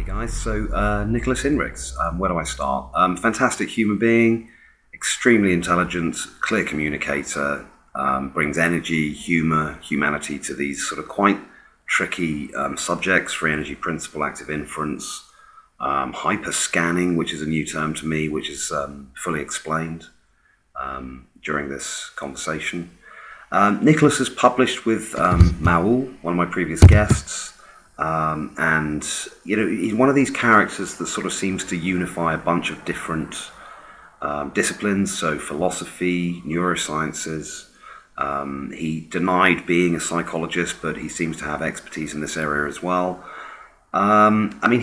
Guys. So, Nicolás Hinrichs, where do I start? Fantastic human being, extremely intelligent, clear communicator, brings energy, humour, humanity to these sort of quite tricky subjects: free energy principle, active inference, hyperscanning, which is a new term to me, which is fully explained during this conversation. Nicolás has published with Mahault, one of my previous guests. And he's one of these characters that sort of seems to unify a bunch of different disciplines, so philosophy, neurosciences. He denied being a psychologist, but he seems to have expertise in this area as well. Officially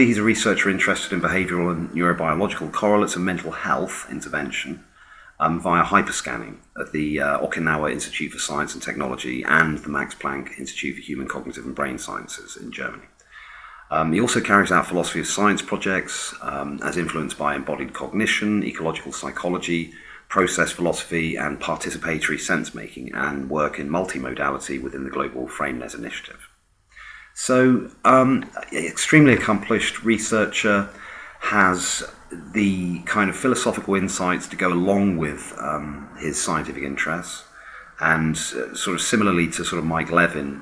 he's a researcher interested in behavioural and neurobiological correlates of mental health intervention via hyperscanning at the Okinawa Institute for Science and Technology and the Max Planck Institute for Human Cognitive and Brain Sciences in Germany. He also carries out philosophy of science projects as influenced by embodied cognition, ecological psychology, process philosophy, and participatory sense-making, and work in multimodality within the Global Frameness Initiative. So, extremely accomplished researcher, has the kind of philosophical insights to go along with his scientific interests, and sort of similarly to sort of Mike Levin,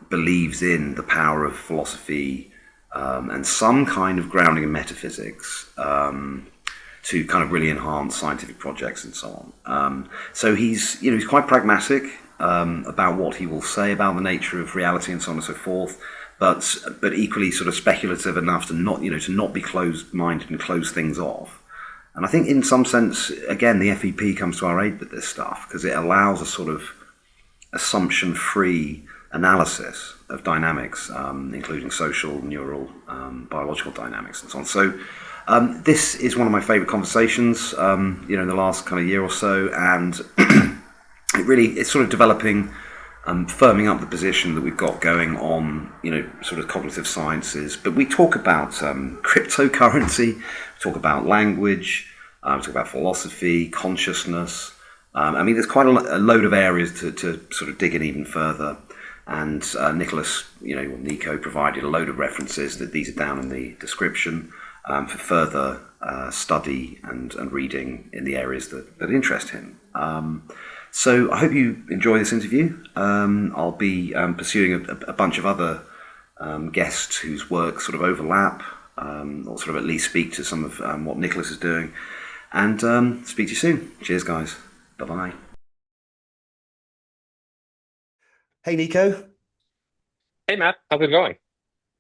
believes in the power of philosophy and some kind of grounding in metaphysics to kind of really enhance scientific projects and so on. So he's quite pragmatic about what he will say about the nature of reality and so on and so forth. But equally sort of speculative enough to not be closed-minded and close things off. And I think in some sense, again, the FEP comes to our aid with this stuff because it allows a sort of assumption-free analysis of dynamics, including social, neural, biological dynamics and so on. So this is one of my favourite conversations, in the last kind of year or so, and it's sort of developing. Firming up the position that we've got going on, sort of cognitive sciences. But we talk about cryptocurrency, we talk about language, we talk about philosophy, consciousness. There's quite a load of areas to sort of dig in even further. And Nicolás, Nico provided a load of references that these are down in the description for further study and reading in the areas that interest him. So I hope you enjoy this interview. I'll be pursuing a bunch of other guests whose work sort of overlap, or sort of at least speak to some of what Nicolás is doing. And speak to you soon. Cheers, guys. Bye-bye. Hey, Nico. Hey, Matt. How's it going?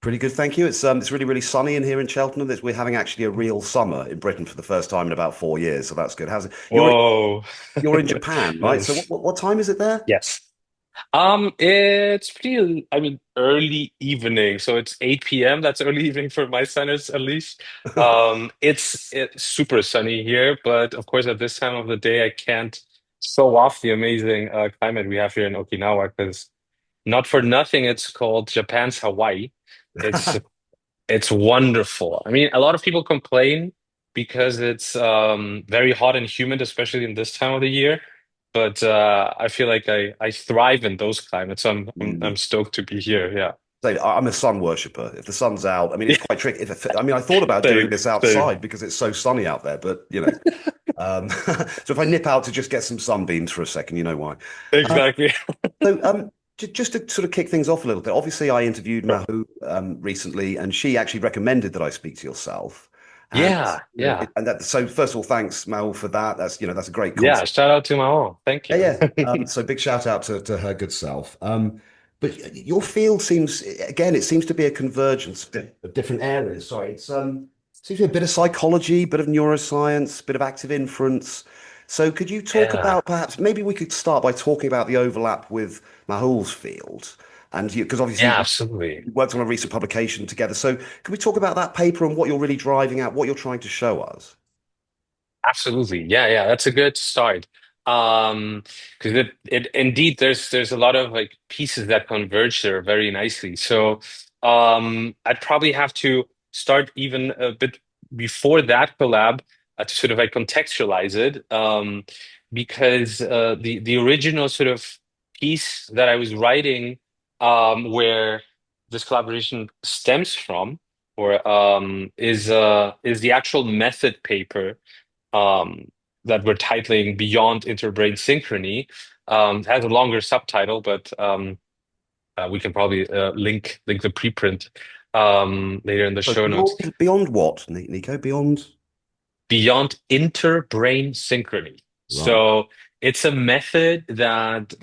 Pretty good, thank you. It's really, really sunny in here in Cheltenham. We're having actually a real summer in Britain for the first time in about 4 years, so that's good. How's it? Whoa. You're in Japan, right? So Nice. what time is it there? Yes. It's pretty, early evening. So it's 8 p.m. That's early evening for my centers, at least. It's super sunny here, but of course, at this time of the day, I can't show off the amazing climate we have here in Okinawa because not for nothing, it's called Japan's Hawaii. It's it's wonderful. I mean, a lot of people complain because it's very hot and humid, especially in this time of the year. But I feel like I thrive in those climates. So I'm stoked to be here. Yeah. So I'm a sun worshipper. If the sun's out, it's quite tricky. I thought about doing Same, this same. outside because it's so sunny out there, but so if I nip out to just get some sunbeams for a second, you know why. Uh, Exactly. just to sort of kick things off a little bit, obviously I interviewed Sure. Mahault recently, and she actually recommended that I speak to yourself. And Yeah, yeah, so first of all, thanks Mahault for that. That's a great yeah. concept. Shout out to Mahault. Thank Yeah, you. yeah. So big shout out to her good self. But your field seems, again, it seems to be a convergence of different areas. Sorry, seems to be a bit of psychology, bit of neuroscience, bit of active inference. So could you talk Yeah, about perhaps maybe we could start by talking about the overlap with Mahoult's field, and because obviously yeah, you absolutely. worked on a recent publication together. So can we talk about that paper and what you're really driving at, what you're trying to show us? Absolutely. Yeah, yeah, that's a good start. Because it indeed there's a lot of like pieces that converge there very nicely. So I'd probably have to start even a bit before that collab to sort of like contextualize it. Because the original sort of piece that I was writing where this collaboration stems from, or is the actual method paper um, that we're titling Beyond Inter-Brain Synchrony. It has a longer subtitle, but we can probably link the preprint later in the So show notes. beyond what, Nico? Beyond. Beyond Inter-Brain Synchrony. Right. So it's a method that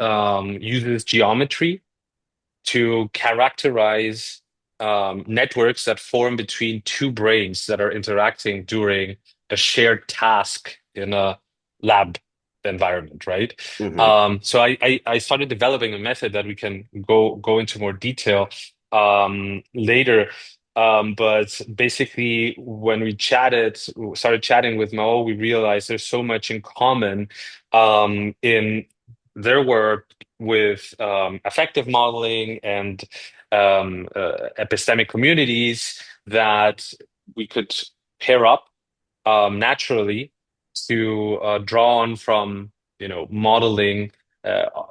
uses geometry to characterize networks that form between two brains that are interacting during a shared task in a lab environment, right? Hmm. So I started developing a method that we can go into more detail later. But basically, when we started chatting with Mahault, we realized there's so much in common in their work with affective modeling and epistemic communities that we could pair up naturally to draw on from, modeling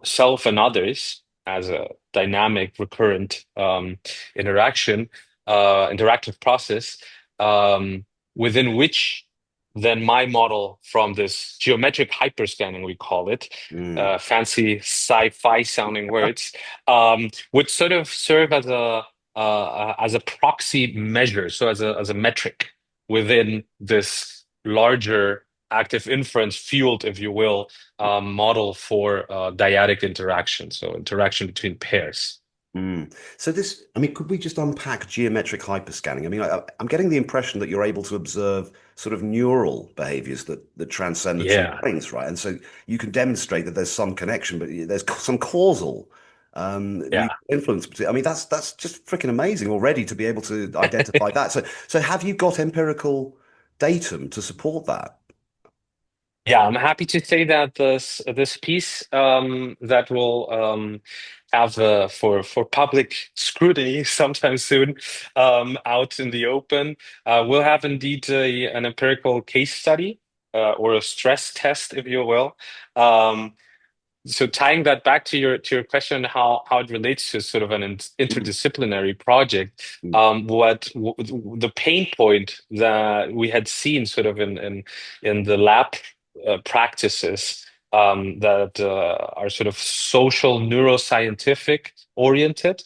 self and others as a dynamic, recurrent interactive process, within which then my model from this geometric hyperscanning, we call it, Mm. fancy sci-fi sounding words, would sort of serve as a proxy measure, so as a metric within this larger active inference field, if you will, model for dyadic interaction, so interaction between pairs. Mm. So this, I mean, could we just unpack geometric hyperscanning? I mean, I'm getting the impression that you're able to observe sort of neural behaviors that transcend the two Yeah, brains, right? And so you can demonstrate that there's some connection, but there's some causal yeah. influence between. I mean, that's just freaking amazing already to be able to identify that. So have you got empirical datum to support that? Yeah, I'm happy to say that this piece that will have for public scrutiny sometime soon out in the open will have indeed an empirical case study or a stress test, if you will. Um, so tying that back to your question, how it relates to sort of an Mm, interdisciplinary project, mm, the pain point that we had seen sort of in the lab practices that are sort of social neuroscientific oriented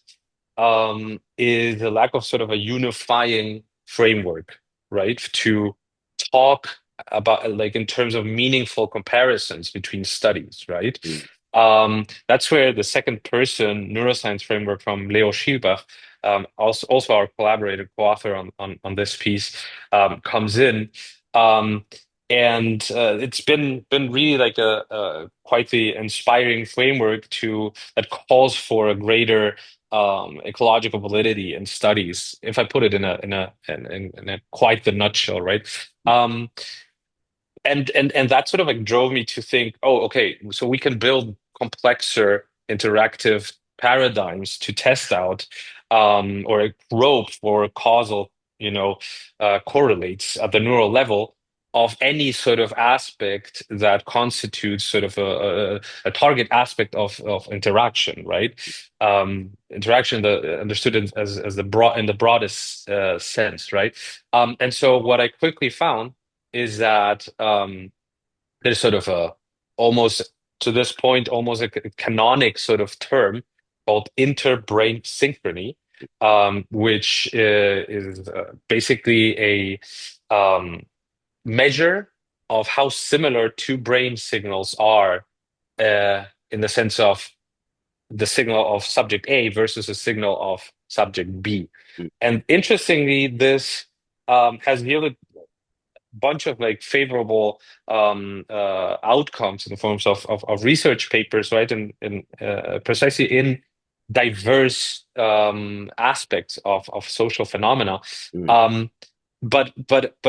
is the lack of sort of a unifying framework, right? To talk about like in terms of meaningful comparisons between studies, right? mm, That's where the second person neuroscience framework from Leo Schielbach, also our collaborator, co-author on this piece, comes in. Um, and it's been really like a quite the inspiring framework to that calls for a greater ecological validity in studies. If I put it in a quite the nutshell, right? Um, and that sort of like drove me to think, oh, okay, so we can build complexer interactive paradigms to test out or a probe for causal, correlates at the neural level of any sort of aspect that constitutes sort of a target aspect of interaction, right? Interaction understood as in the broadest sense, right? And so what I quickly found is that there's sort of a almost to this point almost a canonic sort of term called inter-brain synchrony, which is basically a measure of how similar two brain signals are in the sense of the signal of subject A versus the signal of subject B. mm, And interestingly, this has yielded bunch of like favorable outcomes in the forms of research papers, right? And precisely in diverse aspects of social phenomena. mm. Um, but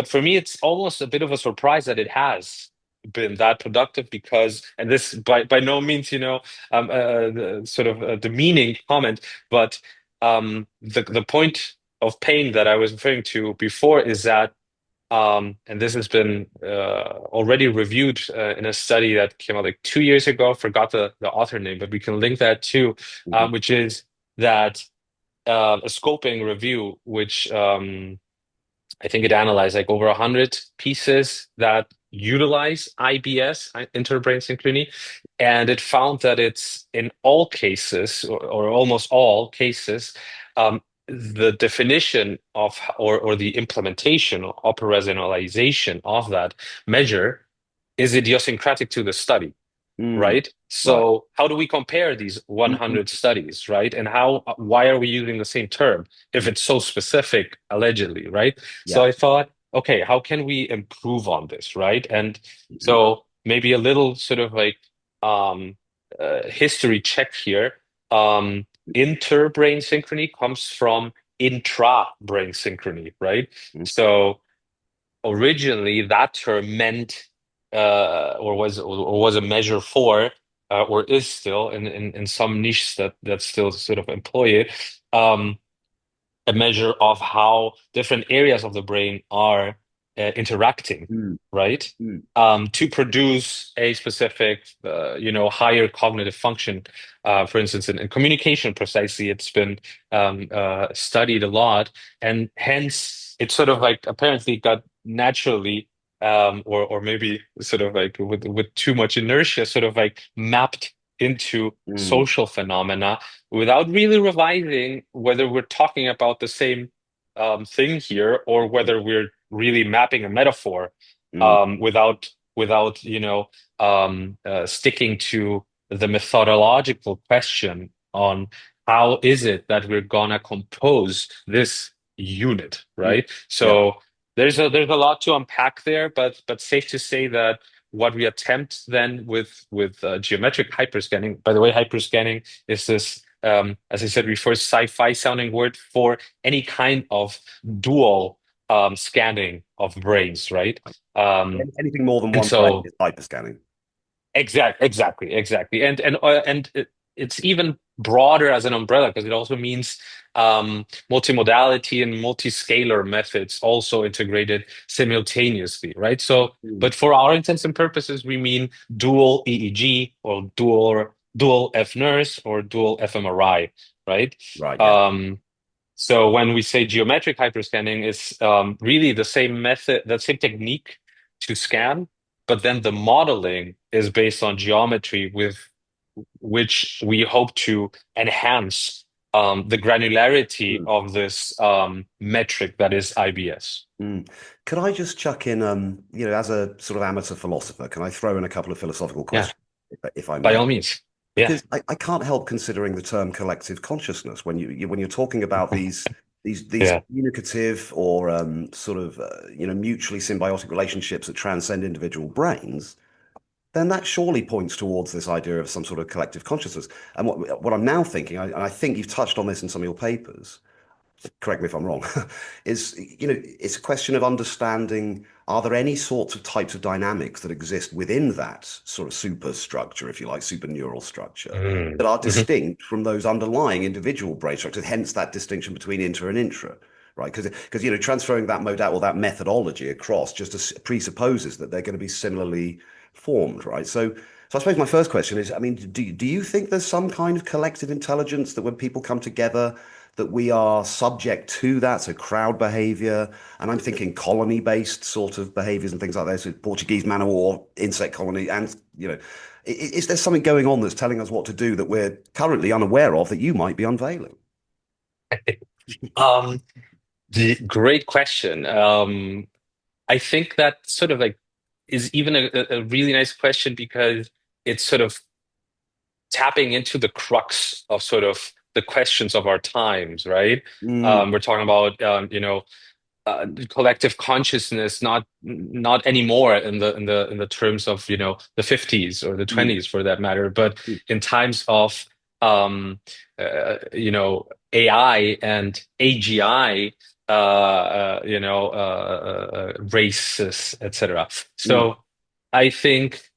for me, it's almost a bit of a surprise that it has been that productive because, and this by no means, sort of a demeaning comment, but the point of pain that I was referring to before is that and this has been already reviewed in a study that came out like 2 years ago. Forgot the author name, but we can link that too, Mhm. which is that a scoping review, which I think it analyzed like over 100 pieces that utilize IBS, Inter-Brain Synchrony, and it found that it's in all cases, or almost all cases, the definition of or the implementation or operationalization of that measure is idiosyncratic to the study, Mm. right? Right. So how do we compare these Mm-mm. 100 studies, right? And why are we using the same term if Mm. it's so specific, allegedly, right? So Yeah. I thought, okay, how can we improve on this, right? And Mhm. so maybe a little sort of like um, history check here. Inter-brain synchrony comes from intra-brain synchrony, right? Mhm. So originally that term meant or was a measure for or is still in some niches that still sort of employ it, a measure of how different areas of the brain are interacting, Mm. right? Mm. To produce a specific, higher cognitive function. For instance, in communication, precisely, it's been studied a lot, and hence it sort of like apparently got naturally, or maybe sort of like with too much inertia, sort of like mapped into Mm. social phenomena without really revising whether we're talking about the same thing here or whether we're really mapping a metaphor Mm. without sticking to the methodological question on how is it that we're gonna compose this unit, Mm. right? Yeah. So there's a lot to unpack there, but safe to say that what we attempt then with geometric hyperscanning. By the way, hyperscanning is this, as I said before, sci-fi sounding word for any kind of dual scanning of brains, right? Anything more than And one brain so is hyperscanning. exactly, it's even broader as an umbrella because it also means multimodality and multiscalar methods also integrated simultaneously, right? So, Mm. but for our intents and purposes, we mean dual EEG or dual fNIRS or dual fMRI, right? Right. Yeah. Um, so when we say geometric hyperscanning, it's really the same method, the same technique to scan, but then the modeling is based on geometry with which we hope to enhance the granularity Mm. of this metric that is IBS. Mm. Could I just chuck in, as a sort of amateur philosopher, can I throw in a couple of philosophical Yeah, questions, if I by may? all means. Yeah. Because I can't help considering the term collective consciousness when when you're talking about these Yeah. communicative or sort of mutually symbiotic relationships that transcend individual brains, then that surely points towards this idea of some sort of collective consciousness. And what I'm now thinking, and I think you've touched on this in some of your papers, correct me if I'm wrong, is, it's a question of understanding, are there any sorts of types of dynamics that exist within that sort of superstructure, if you like, super neural structure, Mm. that are Mhm. distinct from those underlying individual brain structures, hence that distinction between inter and intra, right? Because transferring that modality or that methodology across just presupposes that they're going to be similarly formed, right? So I suppose my first question is, I mean, do you think there's some kind of collective intelligence that when people come together, that we are subject to that, so crowd behavior, and I'm thinking colony-based sort of behaviors and things like this, so Portuguese man o' war, insect colony, and is there something going on that's telling us what to do that we're currently unaware of that you might be unveiling? Um, the great question. I think that sort of like is even a really nice question because it's sort of tapping into the crux of sort of the questions of our times, right? Mm, We're talking about collective consciousness, not anymore in the terms of the 50s or the mm, 20s for that matter, but mm, in times of AI and AGI, races, etc. mm, So I think.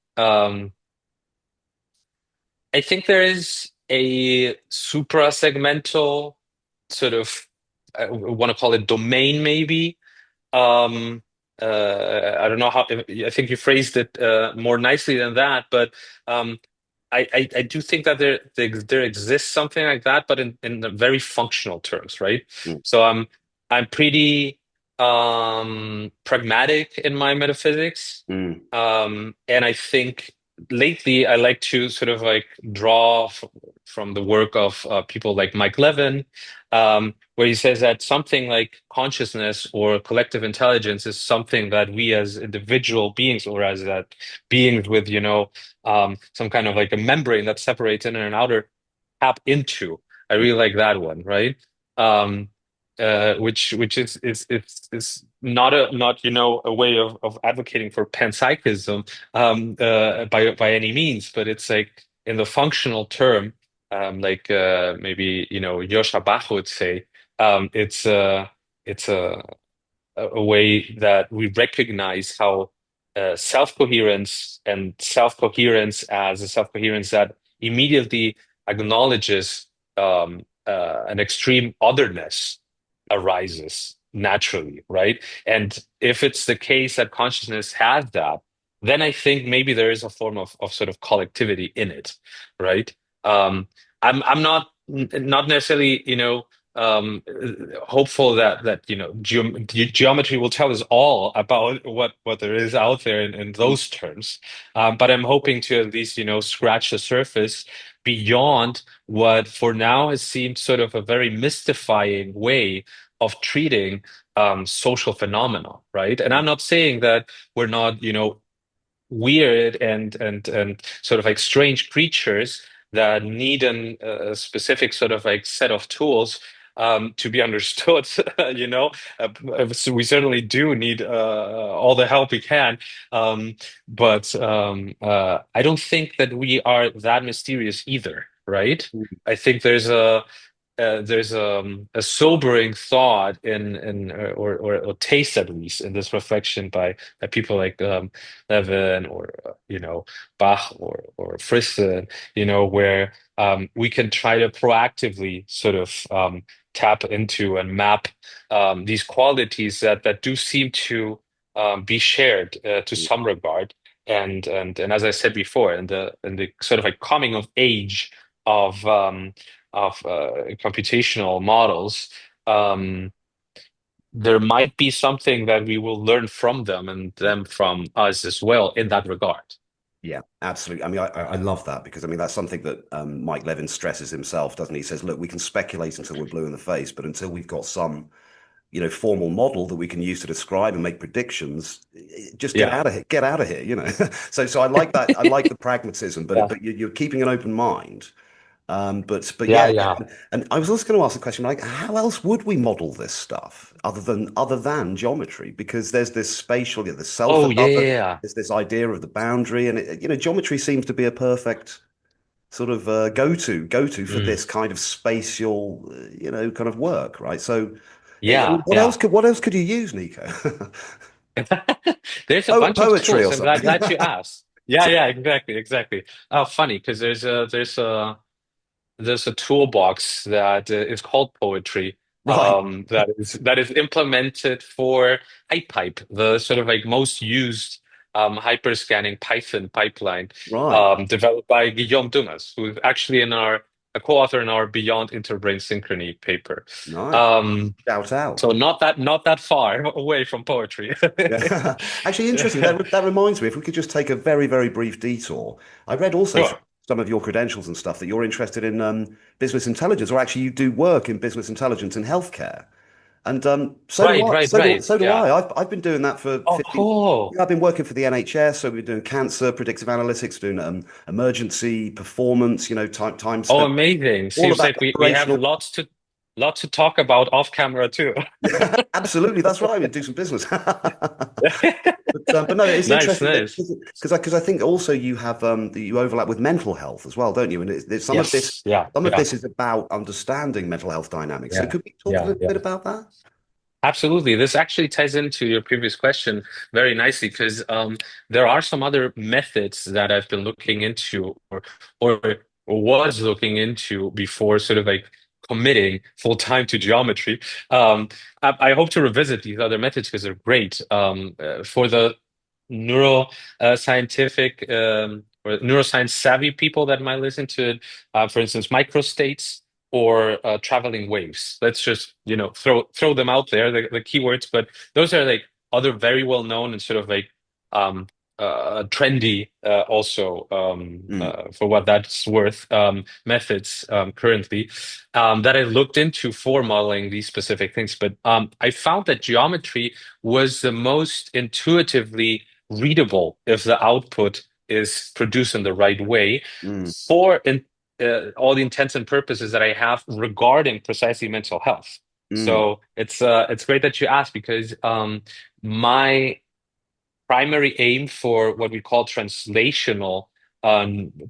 I think there is a supra-segmental sort of, I want to call it domain, maybe. Um, I don't know how, I think you phrased it more nicely than that, but I do think that there exists something like that, but in the very functional terms, right? Mm, So I'm pretty pragmatic in my metaphysics, mm, and I think lately I like to sort of like draw from the work of people like Mike Levin, where he says that something like consciousness or collective intelligence is something that we as individual beings or as that beings with, some kind of like a membrane that separates inner and outer tap into. I really like that one, right? Um, which is not a way of advocating for panpsychism by any means, but it's like in the functional term, like maybe Yosha Bach would say, it's a way that we recognize how self-coherence and self-coherence as a self-coherence that immediately acknowledges an extreme otherness arises naturally, right? And if it's the case that consciousness has that, then I think maybe there is a form of sort of collectivity in it, right? Um, I'm not necessarily, hopeful that geometry will tell us all about what there is out there in mm, those terms. But I'm hoping to at least scratch the surface beyond what for now has seemed sort of a very mystifying way of treating social phenomena, right? And I'm not saying that we're not weird and sort of like strange creatures that need a specific sort of like set of tools to be understood. you know, so we certainly do need all the help we can, but I don't think that we are that mysterious either, right? mm. I think there's a sobering thought or taste at least in this reflection by people like Levin or Bach or Friston, where we can try to proactively sort of tap into and map these qualities that do seem to be shared to some regard. And as I said before, in the sort of like coming of age of computational models, um, there might be something that we will learn from them and them from us as well in that regard. Yeah, absolutely. I mean, I love that because I mean that's something that Mike Levin stresses himself, doesn't he? He says, look, we can speculate until we're blue in the face, but until we've got some, formal model that we can use to describe and make predictions, just get Yeah. out of here, get out of here, So I like that. I like the pragmatism, but Yeah. but you're keeping an open mind. But Yeah. yeah, Yeah. and I was also going to ask a question like, how else would we model this stuff other than geometry? Because there's this spatial, the self Oh, and yeah. other, Yeah. Yeah. there's this idea of the boundary, and geometry seems to be a perfect sort of go to for Mm. this kind of spatial, kind of work, right? So, I mean, Yeah. what else Yeah. could you use, Nico? There's a bunch of Poetry or tools. I'm something? glad you asked. Yeah. Yeah. Exactly. Exactly. Oh, funny because there's a toolbox that is called poetry Right, that is implemented for IPype, the sort of like most used hyperscanning Python pipeline right, developed by Guillaume Dumas, who's actually a co-author in our Beyond Inter-Brain Synchrony paper. nice. Um, Shout out. so not that far away from poetry. Yeah, actually, interesting. That reminds me, if we could just take a very, very brief detour. I read also Sure. some of your credentials and stuff that you're interested in business intelligence, or actually you do work in business intelligence in healthcare. And so do Right, I. right, So do right. so do Yeah. I. I've been doing that for Oh, 15. cool. Yeah, I've been working for the NHS, so we're doing cancer predictive analytics, doing emergency performance, time Oh, spent, amazing. all of Seems that like we have operational. lots to talk about off camera too. Absolutely, that's right. We do some business. But no, it's Nice, interesting that nice. because I think also you have you overlap with mental health as well, don't you? And some of this Yes. Yeah. some of Yeah. this is about understanding mental health dynamics. So Yeah. could we talk a Yeah. little Yeah. bit about that? Absolutely. This actually ties into your previous question very nicely because there are some other methods that I've been looking into or was looking into before sort of like committing full time to geometry. I hope to revisit these other methods because they're great. For the neuro scientific or neuroscience savvy people that might listen to it. For instance, microstates or traveling waves. Let's just, throw them out there, the keywords, but those are like other very well known and sort of like um, trendy also Mm, for what that's worth methods currently that I looked into for modeling these specific things. But I found that geometry was the most intuitively readable if the output is produced in the right way mm, for all the intents and purposes that I have regarding precisely mental health. mm, So it's great that you asked because my primary aim for what we call translational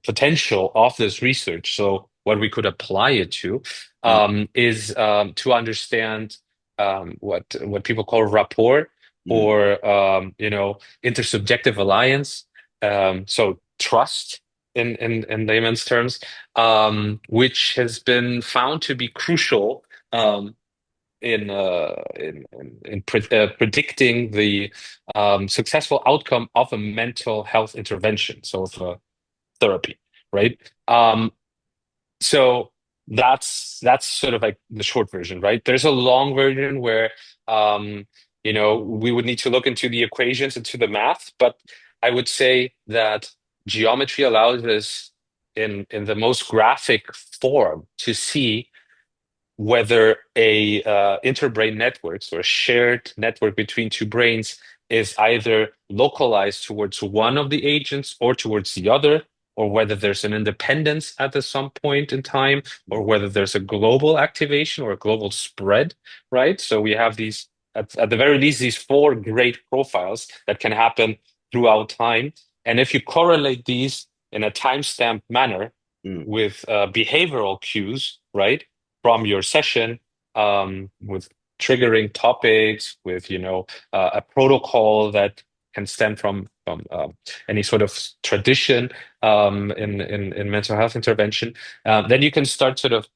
potential of this research, so what we could apply it to, mm, is to understand what people call rapport mm, or intersubjective alliance, so trust in layman's terms, which has been found to be crucial. Predicting the successful outcome of a mental health intervention, so of a therapy, right? So that's sort of like the short version, right? There's a long version where we would need to look into the equations, into the math, but I would say that geometry allows us in the most graphic form to see whether a interbrain network, so a shared network between two brains, is either localized towards one of the agents or towards the other, or whether there's an independence at some point in time, or whether there's a global activation or a global spread, right? So we have these, at the very least, these four great profiles that can happen throughout time. And if you correlate these in a time-stamped manner mm, with behavioral cues, right? From your session with triggering topics, with a protocol that can stem from any sort of tradition in mental health intervention. Then you can start sort of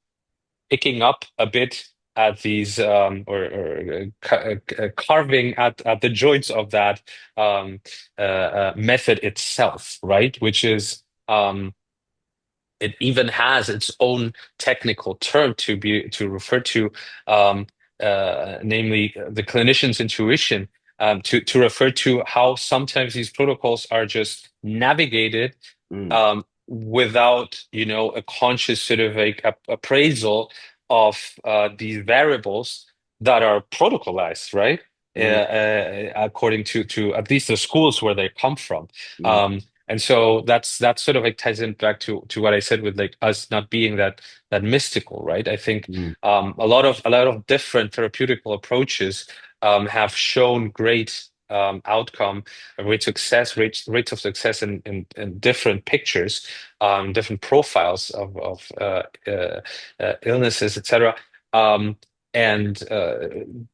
picking up a bit at these or carving at the joints of that method itself, right? Which is it even has its own technical term to refer to, um, namely the clinician's intuition, to refer to how sometimes these protocols are just navigated mm, without a conscious sort of like appraisal of these variables that are protocolized, right? mm, According to at least the schools where they come from. mm, And so that's sort of like ties in back to what I said with like us not being that mystical, right? I think mm, a lot of different therapeutical approaches have shown great outcome, rates of success in different pictures, different profiles of illnesses, etc. Um, and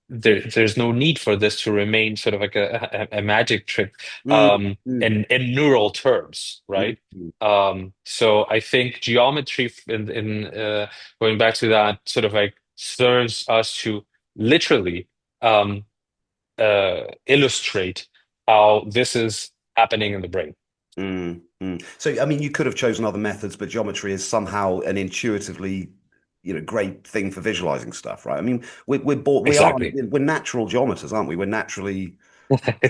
there's no need for this to remain sort of like a magic trick mm, mm, in neural terms, mm, right? mm, So I think geometry in going back to that sort of like serves us to literally um, illustrate how this is happening in the brain. mm, mm. So, I mean, you could have chosen other methods, but geometry is somehow an intuitively, great thing for visualizing stuff, right? I mean, Exactly. we're natural geometers, aren't we? We're naturally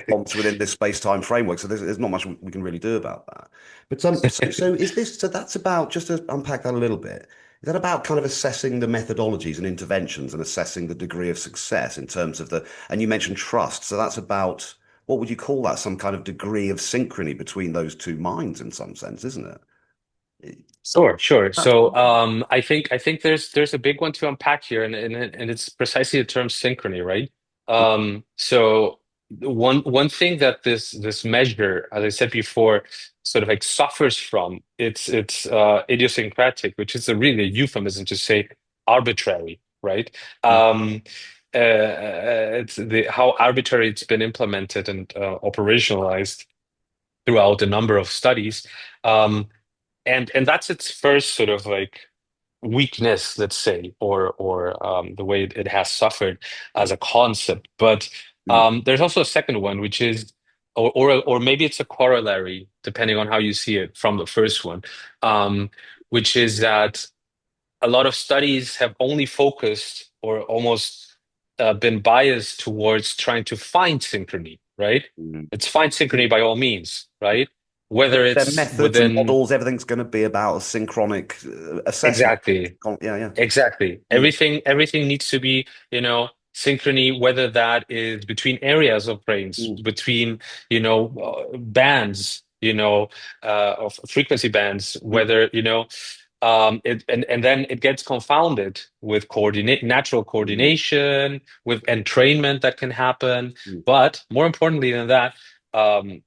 bombs within this space-time framework. So there's not much we can really do about that. But so is this so that's about just to unpack that a little bit. Is that about kind of assessing the methodologies and interventions and assessing the degree of success in terms of and you mentioned trust. So that's about what would you call that? Some kind of degree of synchrony between those two minds in some sense, isn't it? Sure, sure. That's So I think there's a big one to unpack here, and it's precisely the term synchrony, right? So one thing that this measure, as I said before, sort of like suffers from, it's idiosyncratic, which is a really euphemism to say arbitrary, right? Um, it's the how arbitrary it's been implemented and operationalized throughout a number of studies. And that's its first sort of like weakness, let's say, or the way it has suffered as a concept. But there's also a second one, which is or maybe it's a corollary, depending on how you see it from the first one, um, which is that a lot of studies have only focused or almost been biased towards trying to find synchrony, right? Mm. It's find synchrony by all means, right? Whether Their it's methods and within models, everything's going to be about a synchronic assessment. exactly. Yeah, yeah. Exactly. Mm, Everything needs to be, synchrony, whether that is between areas of brains, mm, between, bands, of frequency bands, mm, whether, and then it gets confounded with natural mm, coordination, with entrainment that can happen. mm, But more importantly than that, um,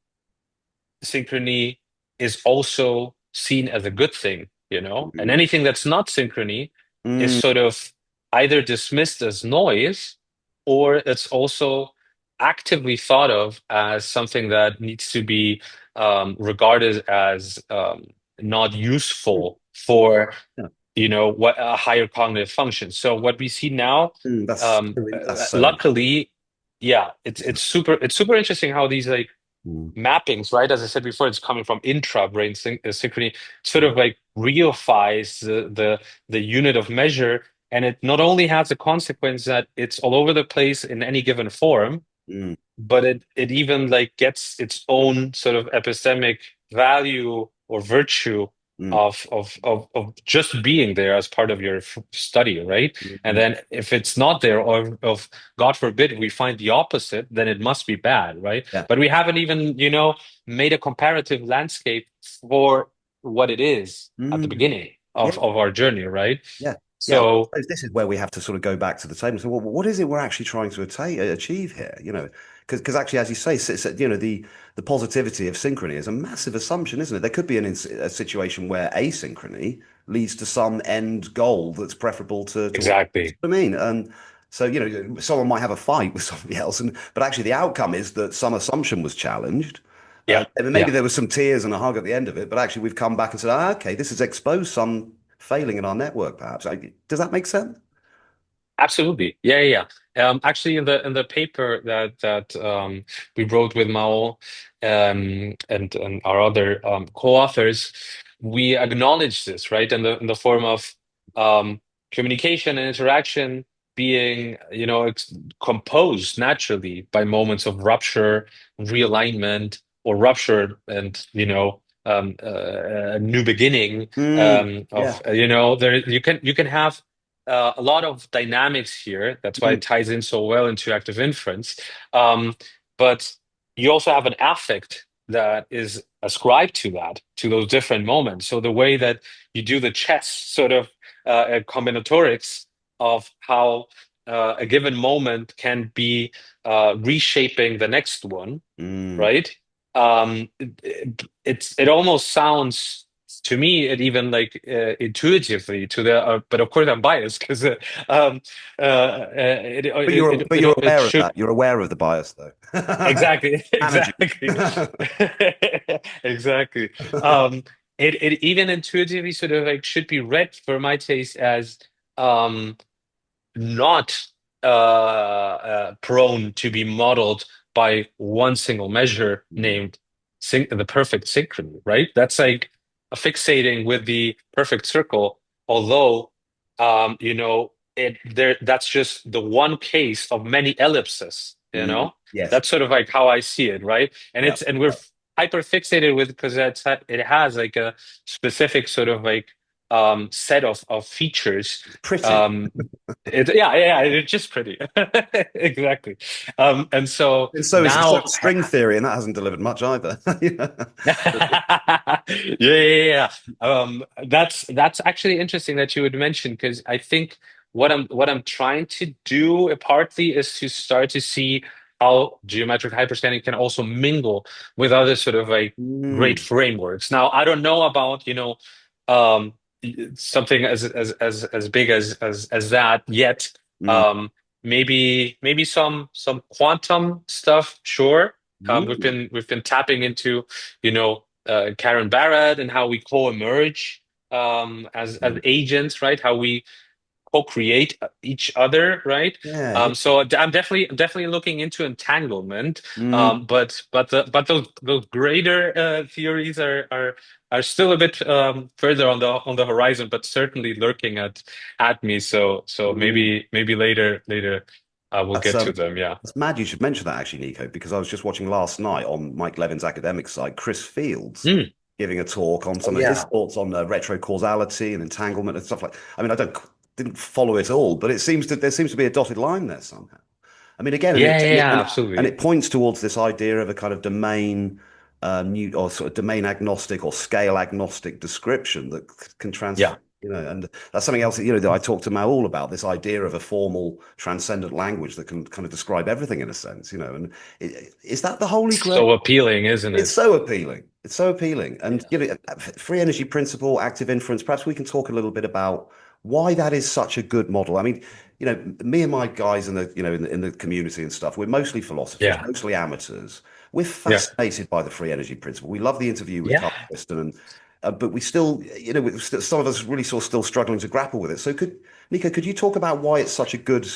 synchrony is also seen as a good thing, and mm, anything that's not synchrony is mm, sort of either dismissed as noise or it's also actively thought of as something that needs to be regarded as not mm, useful for yeah. what a higher cognitive function. So what we see now, That's so luckily, yeah, it's super interesting how these like mm, mappings, right? As I said before, it's coming from intra-brain synchrony, sort mm, of like reifies the unit of measure, and it not only has the consequence that it's all over the place in any given form, mm, but it even like gets its own sort of epistemic value or virtue mm, of just being there as part of your study, right? And mm, then if it's not there, or of God forbid we find the opposite, then it must be bad, right? yeah. But we haven't even, made a comparative landscape for what it is at the Mm, beginning yeah. of our journey, right? Yeah. Yeah. Well, So I suppose this is where we have to sort of go back to the table. So, what is it we're actually trying to achieve here? Because actually, as you say, the positivity of synchrony is a massive assumption, isn't it? There could be a situation where asynchrony leads to some end goal that's preferable to what exactly. I mean. And so, someone might have a fight with somebody else, but actually, the outcome is that some assumption was challenged. Yeah. And maybe Yeah. there was some tears and a hug at the end of it, but actually we've come back and said, okay, this has exposed some failing in our network, perhaps. Does that make sense? Absolutely. Yeah, yeah, yeah. Actually, in the paper that we wrote with Mahault and our other co-authors, we acknowledge this, right? In the form of um, communication and interaction being, composed naturally by moments of rupture, realignment, or rupture, and a new beginning. Mm, yeah. There you can have a lot of dynamics here. That's why Mm, it ties in so well into active inference. Um, but you also have an affect that is ascribed to those different moments. So the way that you do the chess sort of combinatorics of how a given moment can be reshaping the next one, mm, right? It almost sounds to me it even like intuitively to the but of course I'm biased because but you're it aware of should that. You're aware of the bias, though. exactly Managing. exactly exactly um it even intuitively sort of like should be read for my taste as um not prone to be modeled by one single measure named the perfect synchrony, right? That's like a fixating with the perfect circle, although that's just the one case of many ellipses, Yes. That's sort of like how I see it, right? And Yeah. we're hyper fixated with because it has like a specific sort of like set of features It's pretty. um, yeah, it's just pretty. Exactly. And so And so now, is string theory, and that hasn't delivered much either. yeah, yeah, yeah. That's actually interesting that you would mention because I think what I'm trying to do partly is to start to see how geometric hyperscanning can also mingle with other sort of like great Mm, frameworks. Now, I don't know about, um, something as big as that yet. mm, Um, maybe some quantum stuff, sure. We've mm, been tapping into, Karen Barrett and how we co-emerge as mm, agents, right? How we co-create each other, right? Yeah, yeah. I'm definitely looking into entanglement. Mm, But those greater theories are still a bit further on the horizon, but certainly lurking at me. So mm. maybe later we'll That's get to them. Yeah. that's mad you should mention that actually, Nico, because I was just watching last night on Mike Levin's academic site, Chris Fields Mm. giving a talk on Oh some of his yeah. thoughts on retrocausality and entanglement and stuff like. I mean, I don't didn't follow it all, but there seems to be a dotted line there somehow. I mean, again, Yeah, yeah, yeah, and absolutely. it points towards this idea of a kind of domain new or sort of domain agnostic or scale agnostic description that can transfer. Yeah. And that's something else that, that I talked to Mahault about, this idea of a formal transcendent language that can kind of describe everything in a sense, and is that the holy grail? So appealing, isn't It's it? so appealing. It's so appealing. And Yeah. free energy principle, active inference, perhaps we can talk a little bit about why that is such a good model. I mean, me and my guys in the, in the community and stuff, we're mostly philosophers, Yeah. mostly amateurs. We're Yeah. fascinated by the free energy principle. We love the interview with Carl Yeah. Kristen, and but we still, some of us really sort of still struggling to grapple with it. So Nico, could you talk about why it's such a good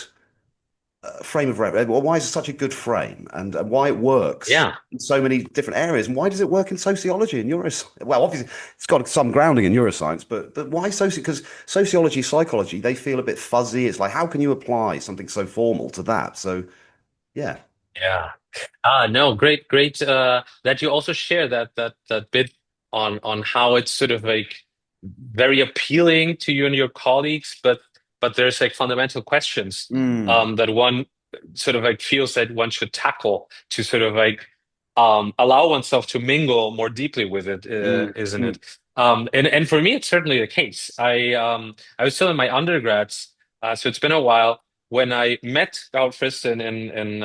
frame of reference? Well, why is it such a good frame, and why it works Yeah. in so many different areas, and why does it work in sociology and neuroscience? Well, obviously, it's got some grounding in neuroscience, but why Because sociology, psychology, they feel a bit fuzzy. It's like, how can you apply something so formal to that? So, yeah. Yeah. No, great that you also share that bit on how it's sort of like very appealing to you and your colleagues, but there's like fundamental questions Mm, that one sort of like feels that one should tackle to sort of like allow oneself to mingle more deeply with it, mm, isn't mm, it? And for me, it's certainly the case. I was still in my undergrads, so it's been a while when I met Gal Friston in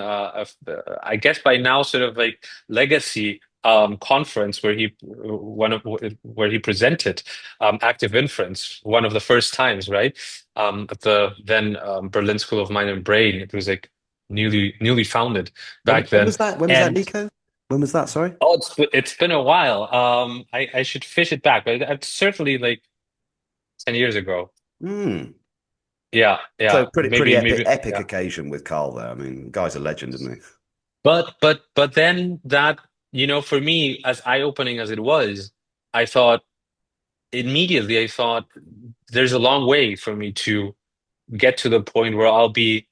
I guess by now sort of like legacy conference where he presented active inference one of the first times, right? At the then Berlin School of Mind and Brain. It was like newly founded back when then. was that? When was that, And Nico? When was that? Sorry. oh, it's been a while. I should fish it back, but it's certainly like 10 years ago. Mm. Yeah, So yeah, pretty epic maybe, epic yeah. occasion with Carl there. I mean, the guy's a legend, isn't he? But then that, for me, as eye-opening as it was, I thought immediately, I thought there's a long way for me to get to the point where I'll be,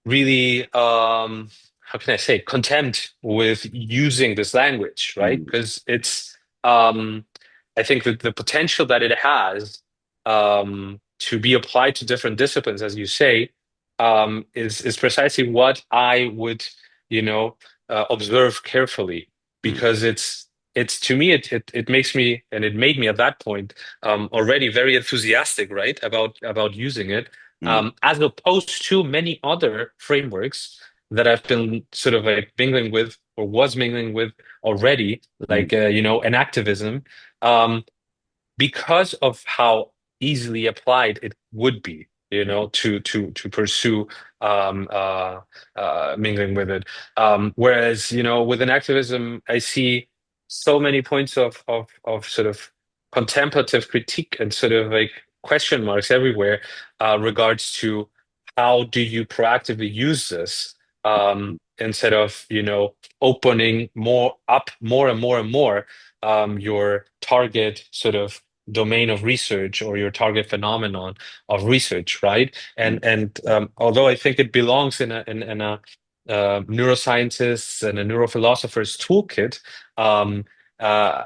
really, how can I say, content with using this language, right? Mm, Because um, I think that the potential that it has to be applied to different disciplines, as you say, is precisely what I would, observe carefully, mm, because it's to me it makes me, and it made me at that point already very enthusiastic, right, about using it, mm, as opposed to many other frameworks that I've been sort of like mingling with or was mingling with already, mm, like an activism, um, because of how easily applied it would be, mm, to pursue um, uh, mingling with it. Whereas, with an activism, I see so many points of sort of contemplative critique and sort of like question marks everywhere, regards to how do you proactively use this, instead of, opening more and more and more, your target sort of domain of research or your target phenomenon of research, right? mm. Yeah. And although I think it belongs in a neuroscientist's and a neurophilosopher's toolkit, um, uh,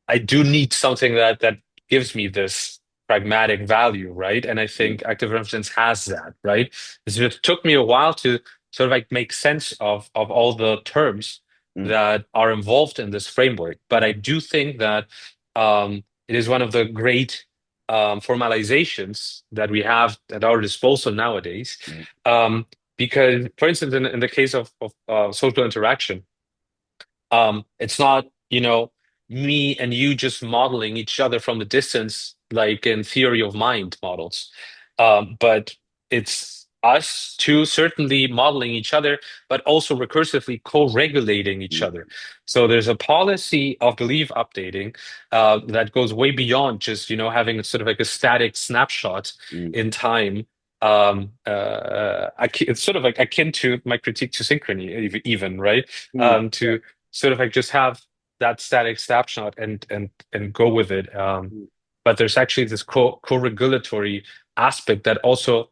I do need something that gives me this pragmatic value, right? And I Mm, think active reference has that, right? So it took me a while to sort of like make sense of all the terms mm, that are involved in this framework. But I do think that it is one of the great formalizations that we have at our disposal nowadays. mm, Um, because, for instance, in the case of social interaction, it's not, me and you just modeling each other from the distance, like in theory of mind models. But it's us to certainly modeling each other, but also recursively co-regulating each Mm, other. So there's a policy of belief updating that goes way beyond just, having sort of like a static snapshot mm, in time. It's sort of like akin to my critique to Synchrony, even, right? mm, yeah. To sort of like just have that static snapshot and go with it. Mm, But there's actually this co-regulatory aspect that also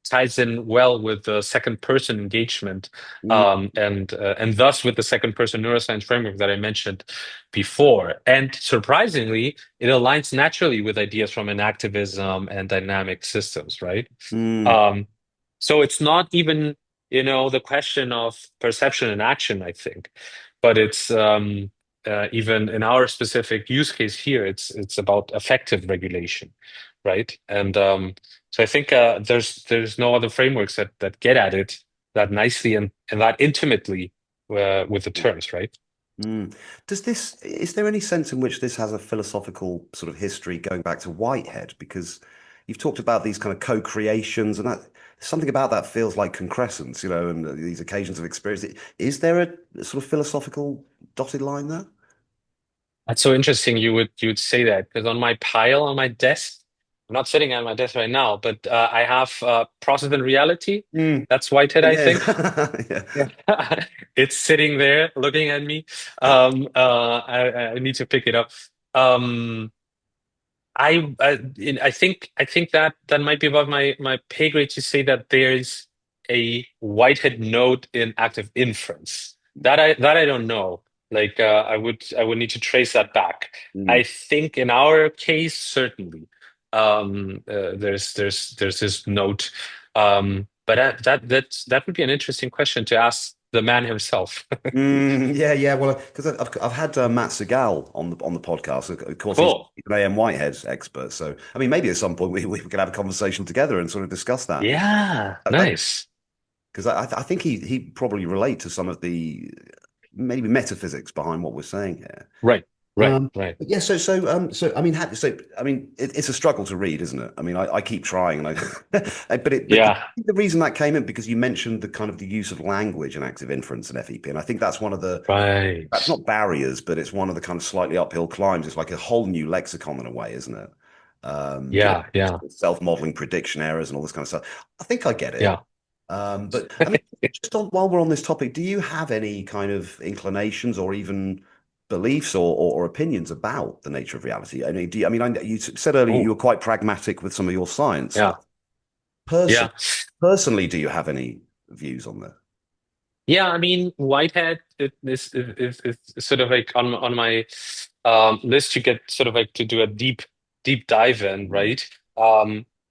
ties in well with the second person engagement, mm, and thus with the second person neuroscience framework that I mentioned before. And surprisingly, it aligns naturally with ideas from enactivism and dynamic systems, right? mm, Um, so it's not even, the question of perception and action, I think, but it's even in our specific use case here, it's about affective regulation, right? And so I think there's no other frameworks that get at it that nicely and that intimately with the terms, right? mm. Is there any sense in which this has a philosophical sort of history going back to Whitehead? Because you've talked about these kind of co-creations, and that something about that feels like concrescence, and these occasions of experience. Is there a sort of philosophical dotted line there? That's so interesting. You would say that because on my pile on my desk, I'm not sitting at my desk right now, but I have Process and Reality. Mm. That's Whitehead, I Yeah, think. yeah. Yeah. It's sitting there looking at me. I need to pick it up. Um, I think that might be above my pay grade to say that there's a Whitehead node in active inference. That I don't know. Like I would need to trace that back. Mm. I think in our case, certainly, there's this note. But that would be an interesting question to ask the man himself. Yeah, yeah. Well, because I've had Matt Segal on the podcast. Of course, he's Cool. an AM Whitehead expert. So, I mean, maybe at some point we could have a conversation together and sort of discuss that. Yeah, nice. Because I think he probably relate to some of the maybe metaphysics behind what we're saying here. Right, right, Um, right. but yeah, so I mean, it's a struggle to read, isn't it? I mean, I keep trying, and but Yeah, the reason that came in because you mentioned the kind of the use of language in active inference and FEP, and I think that's one of the right. that's not barriers, but it's one of the kind of slightly uphill climbs. It's like a whole new lexicon in a way, isn't it? Yeah, yeah, Self-modeling prediction errors and all this kind of stuff. I think I get it. yeah. But I mean, while we're on this topic, do you have any kind of inclinations or even beliefs or opinions about the nature of reality? I mean, you said earlier you Oh, were quite pragmatic with some of your science yeah, stuff. Person, yeah. personally, do you have any views on that? Yeah, I mean, Whitehead is sort of like on my list to get sort of like to do a deep dive in, Mm, right?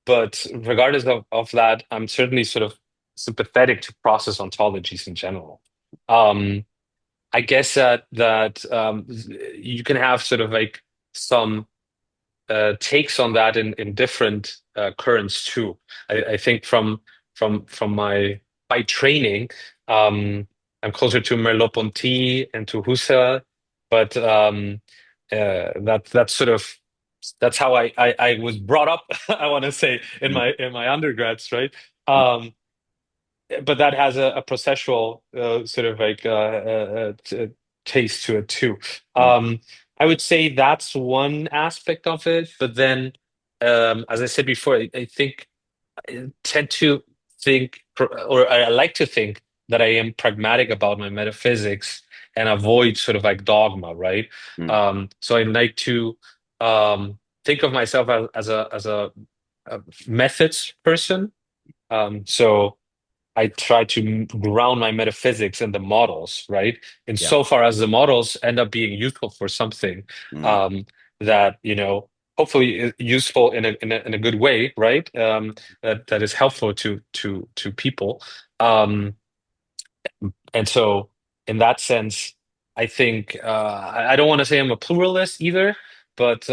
But regardless of that, I'm certainly sort of sympathetic to process ontologies in general. Um, I guess that you can have sort of like some takes on that in different currents too. I think from my by training, I'm closer to Merleau-Ponty and to Husserl, but that's sort of that's how I was brought up. I want to say in mm, my undergrads, right? mm, Um, but that has a processual sort of like taste to it too. mm, Um, I would say that's one aspect of it, but then, as I said before, I think I tend to think, or I like to think that I am pragmatic about my metaphysics and avoid sort of like dogma, right? mm, So I like to think of myself a methods person. So I try to ground my metaphysics in the models, right? And yeah. so far as the models end up being useful for something, Mm, um, that, hopefully useful in a good way, right? That is helpful to people. Um, and so in that sense, I think I don't want to say I'm a pluralist either, but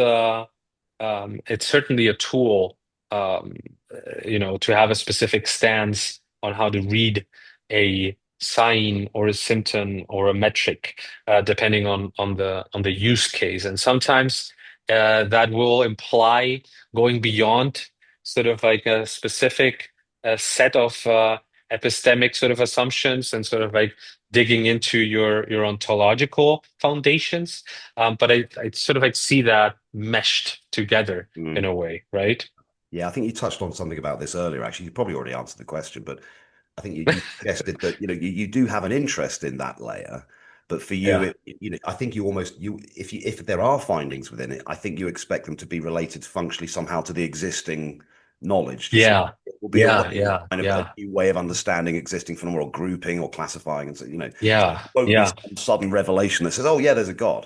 it's certainly a tool, to have a specific stance on how to read a sign or a symptom or a metric, depending on the use case. And sometimes that will imply going beyond sort of like a specific a set of epistemic sort of assumptions and sort of like digging into your ontological foundations. But I sort of like see that meshed together in Mm. a way, right? Yeah, I think you touched on something about this earlier. Actually, you probably already answered the question, but I think you suggested that you do have an interest in that layer, but for you, Yeah. I think you almost if there are findings within it, I think you expect them to be related functionally somehow to the existing knowledge. Do you see? Yeah. It will be a way, Yeah. Yeah. kind of a Yeah. new way of understanding existing phenomena or grouping or classifying, and so Yeah. it won't be Yeah. some sudden revelation that says, "Oh yeah, there's a God."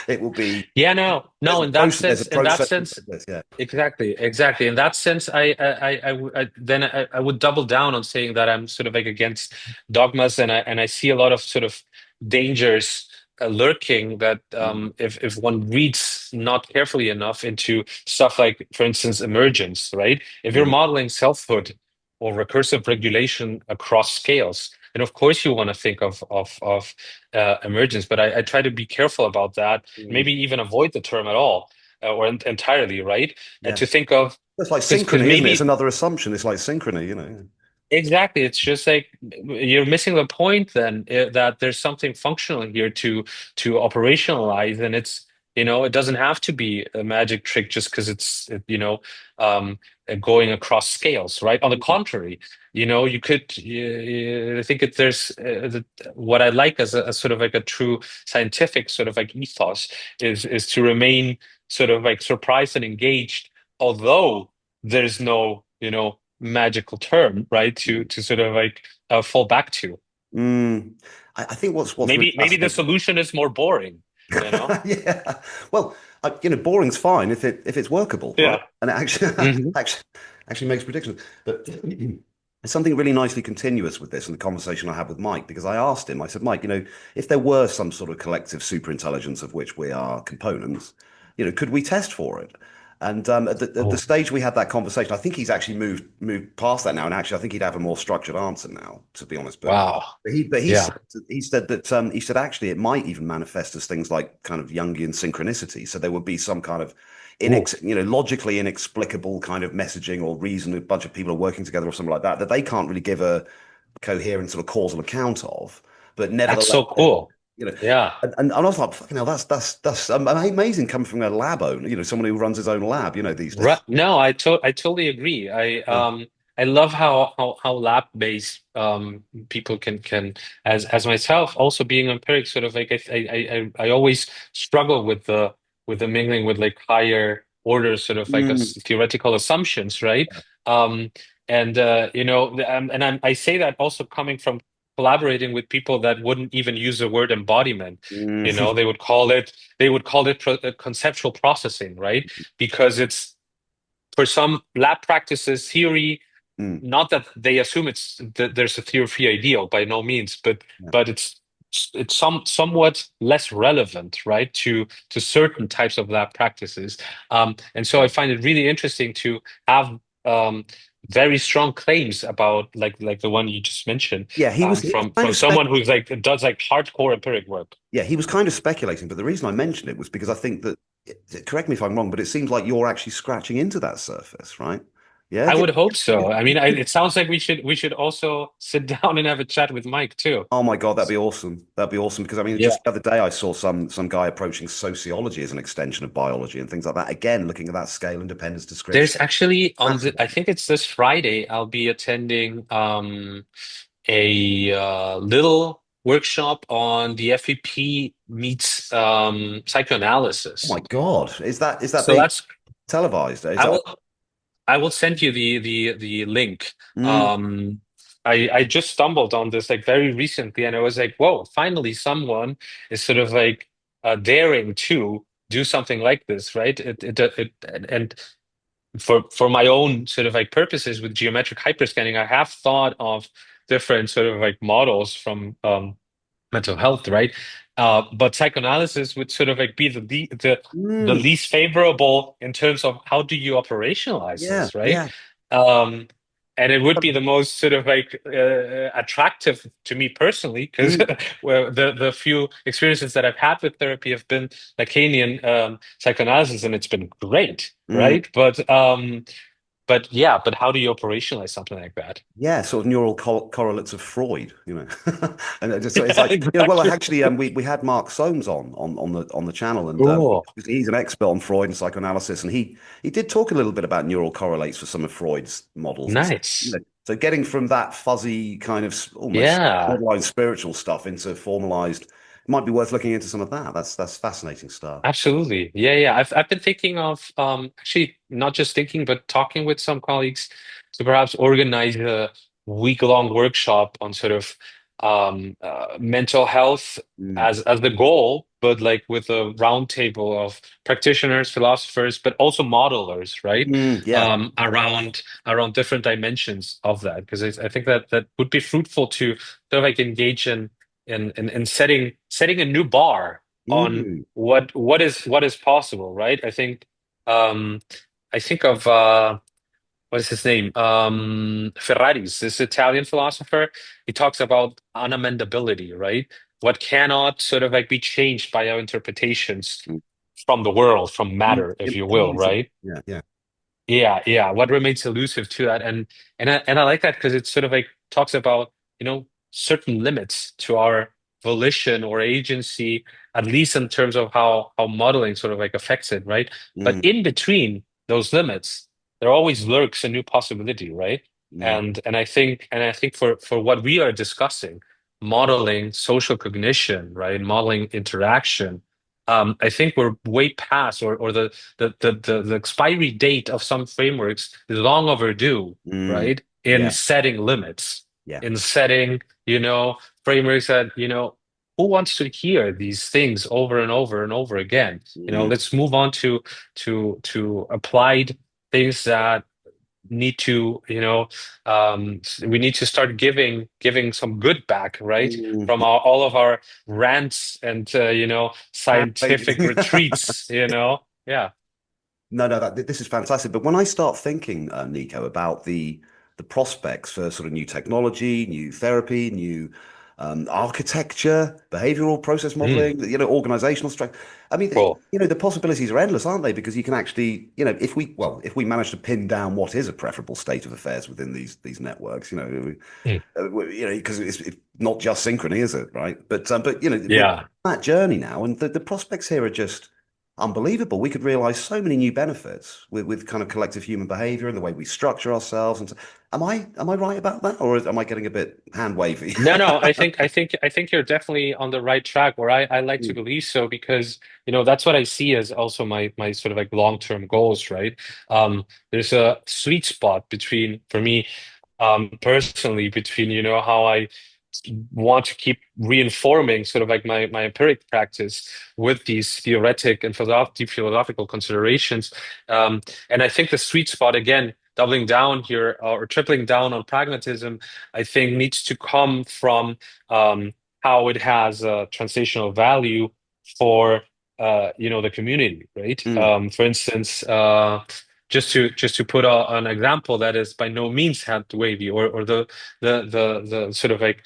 It will be Yeah, no, there's no, a in that process. There's sense, a in that process. sense, Yeah. exactly, exactly. In that sense, I would double down on saying that I'm sort of like against dogmas, and I see a lot of sort of dangers lurking that Mm, if one reads not carefully enough into stuff like, for instance, emergence, right? If you're mm, modeling selfhood or recursive regulation across scales, then of course you want to think of emergence. But I try to be careful about that, mm. maybe even avoid the term at all or entirely, right? And Yeah. to think of It's like because synchrony, isn't it? It's maybe another assumption. It's like synchrony. exactly, it's just like you're missing the point then that there's something functional here to operationalize, and it's it doesn't have to be a magic trick just because it's um, going across scales, right? On the contrary, you could. I think there's what I like as a sort of like a true scientific sort of like ethos is to remain sort of like surprised and engaged, although there's no magical term, right? To sort of like fall back to. Mm. I think what's really Maybe the fascinating. solution is more boring, you know? Yeah. Well, boring's fine if it's workable, right? Yeah. And it actually Hmm. actually makes predictions. But there's something really nicely continuous with this and the conversation I had with Mike because I asked him, I said, Mike, if there were some sort of collective superintelligence of which we are components, could we test for it? And at the Oh, stage we had that conversation, I think he's actually moved past that now, and actually I think he'd have a more structured answer now, to be honest. But wow. but he but he Yeah. said he said that he said actually it might even manifest as things like kind of Jungian synchronicity. So there would be some kind of Oh, logically inexplicable kind of messaging or reason a bunch of people are working together or something like that that they can't really give a coherent sort of causal account of, but that's nevertheless, so cool. you know. Yeah. And I was like, fucking hell, that's amazing coming from a lab owner, someone who runs his own lab, these Right. days. No, I totally agree. Yeah. I love how lab-based people can as myself also being empiric sort of like I always struggle with the mingling with like higher order sort of like Mm, theoretical assumptions, right? Um and I say that also coming from collaborating with people that wouldn't even use the word embodiment. mm, They would call it conceptual processing, right? Because it's for some lab practices, theory, mm, not that they assume it's that there's a theory-free ideal by no means, but yeah. but it's somewhat less relevant, right, to certain types of lab practices. And so I find it really interesting to have very strong claims about like the one you just mentioned Yeah, he was kind from of someone who's like does like hardcore empiric work. yeah, he was kind of speculating, but the reason I mentioned it was because I think that, correct me if I'm wrong, but it seems like you're actually scratching into that surface, right? Yeah. I would hope so. I mean, it sounds like we should also sit down and have a chat with Mike too. Oh my God, that'd be awesome. That'd be awesome because I mean, Yeah. just the other day I saw some guy approaching sociology as an extension of biology and things like that. Again, looking at that scale and dependence description. There's actually I Fascinating. think it's this Friday, I'll be attending a little workshop on the FEP meets Oh my psychoanalysis. God, is that So being that's televised? Is I that? will I will send you the link. Mm, Um, I just stumbled on this like very recently, and I was like, whoa, finally someone is sort of like daring to do something like this, right? And for my own sort of like purposes with geometric hyperscanning, I have thought of different sort of like models from mental health, right? But psychoanalysis would sort of like be the mm, least favorable in terms of how do you operationalize yeah, this, right? yeah. Um, and it would be the most sort of like attractive to me personally, because Mm, well, the few experiences that I've had with therapy have been Lacanian psychoanalysis, and it's been great, mm, right? But but yeah, but how do you operationalize something like that? Yeah, sort of neural correlates of Freud, you know, and so it's Yeah, like, well, exactly. actually, we had Mark Soames on the channel, and Cool. he's an expert on Freud and psychoanalysis, and he did talk a little bit about neural correlates for some of Freud's models, and you know, Nice. so getting from that fuzzy kind of almost Yeah. borderline spiritual stuff into formalized, it might be worth looking into some of that. That's fascinating stuff. Absolutely. Yeah, yeah. I've been thinking of actually not just thinking, but talking with some colleagues to perhaps organize a week-long workshop on sort of mental health Mm. as the goal, but like with a round table of practitioners, philosophers, but also modelers, right? Mm, yeah. Around different dimensions of that. Because I think that that would be fruitful to sort of like engage in setting a new bar on Mm. what is possible, right? Um I think of what is his name? Ferraris, this Italian philosopher. He talks about unamendability, right? What cannot sort of like be changed by our interpretations Mm. from the world, from matter, if you will, Easy. right? Yeah, yeah. Yeah, yeah. What remains elusive to that, and I like that because it sort of like talks about certain limits to our volition or agency, at least in terms of how modeling sort of like affects it, right? But Mm, in between those limits, there always lurks a new possibility, right? mm, And I think for what we are discussing, modeling social cognition, right? Modeling interaction. I think we're way past, or the expiry date of some frameworks is long overdue, mm. right? In Yeah, setting limits, yeah. in setting, frameworks that, who wants to hear these things over and over and over again? Mm, Let's move on to applied things that need to, we need to start giving some good back, right? mm. From all of our rants and Hand scientific waving. retreats, Yeah. No, no, this is fantastic. But when I start thinking, Nico, about the prospects for sort of new technology, new therapy, new architecture, behavioral process Mm, modeling, organizational structure. I mean, cool. the possibilities are endless, aren't they? Because you can actually, if we manage to pin down what is a preferable state of affairs within these networks, Mm, because it's not just synchrony, is it? Right? But we're on yeah. that journey now, and the prospects here are just unbelievable. We could realize so many new benefits with kind of collective human behavior and the way we structure ourselves. And so, am I right about that, or am I getting a bit hand wavy? No, no, I think you're definitely on the right track, or I like to believe so, because that's what I see as also my sort of like long-term goals, right? There's a sweet spot between, for me, personally, between how I want to keep reinforming sort of like my empiric practice with these theoretic and philosophical considerations. And I think the sweet spot, again, doubling down here, or tripling down on pragmatism, I think needs to come from how it has a translational value for the community, right? Mm, For instance, just to put an example that is by no means hand wavy, or the sort of like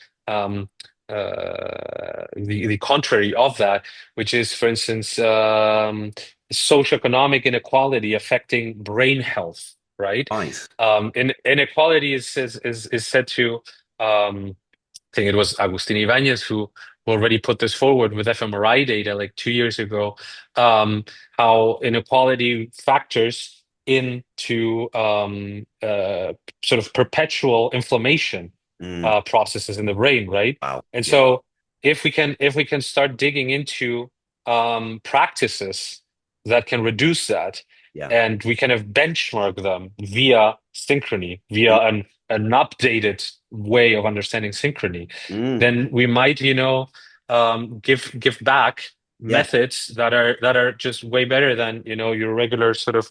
the contrary of that, which is, for instance, socioeconomic inequality affecting brain health, right? nice. Inequality is said to, I think it was Agustin Ibanez who already put this forward with fMRI data like 2 years ago, how inequality factors into sort of perpetual inflammation Mm, processes in the brain, right? wow. And Yeah. so if we can start digging into practices that can reduce that, Yeah. and we kind of benchmark them via synchrony, via Mm, an updated way of understanding synchrony, mm, then we might, give back yeah. methods that are just way better than your regular sort of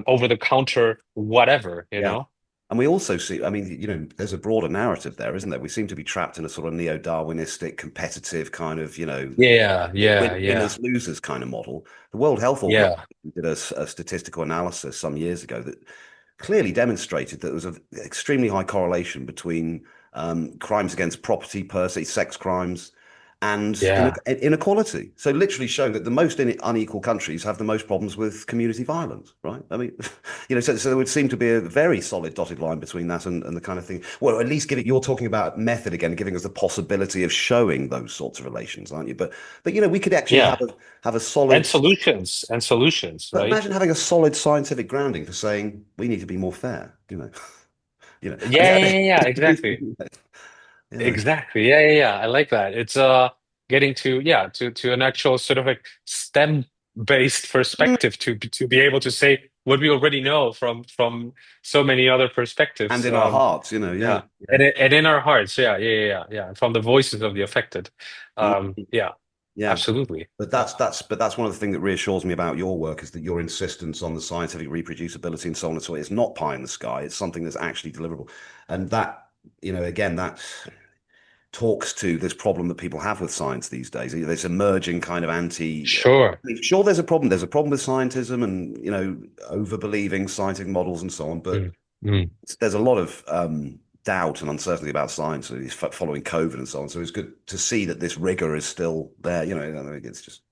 over the counter whatever, Yeah. And we also see, I mean, there's a broader narrative there, isn't there? We seem to be trapped in a sort of neo-Darwinistic, competitive kind of, Yeah, yeah, yeah, winners, losers kind of model. The World Health Organization yeah. did a statistical analysis some years ago that clearly demonstrated that there was an extremely high correlation between crimes against property per se, sex crimes, and Yeah. inequality. So literally showing that the most unequal countries have the most problems with community violence, right? I mean, so there would seem to be a very solid dotted line between that and the kind of thing. Well, at least you're talking about method again, giving us the possibility of showing those sorts of relations, aren't you? But we could actually Yeah. have a And solid. solutions, But right? imagine having a solid scientific grounding for saying we need to be more fair, Yeah, yeah, yeah, yeah, exactly. yeah. Exactly. Yeah, yeah, yeah. I like that. It's getting to yeah, to an actual sort of like STEM based perspective to be able to say what we already know from so many other And perspectives. in our hearts, yeah. Yeah. And in our hearts, yeah, yeah, yeah, yeah. Yeah. From the voices of the affected. Mm, Yeah, yeah. absolutely. But that's one of the things that reassures me about your work is that your insistence on the scientific reproducibility and so on and so on. It's not pie in the sky. It's something that's actually deliverable, and that again that talks to this problem that people have with science these days. This emerging kind of anti. Sure. Sure, there's a problem. There's a problem with scientism and over believing scientific models and so on. But Mm, mm. there's a lot of doubt and uncertainty about science following COVID and so on. So it's good to see that this rigor is still there. I think it's just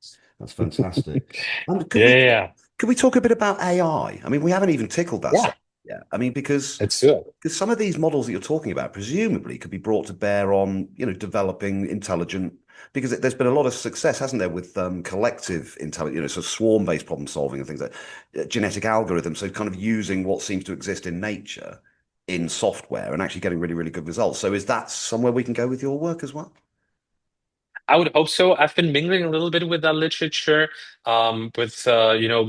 that's fantastic. And Yeah, yeah, yeah. could we talk a bit about AI? I mean, we haven't even tickled that Yeah. subject yet. I mean, because Let's do it. some of these models that you're talking about presumably could be brought to bear on developing intelligent. Because there's been a lot of success, hasn't there, with collective intelligence, so swarm-based problem solving and things like genetic algorithms. So kind of using what seems to exist in nature in software and actually getting really, really good results. So is that somewhere we can go with your work as well? I would hope so. I've been mingling a little bit with that literature, with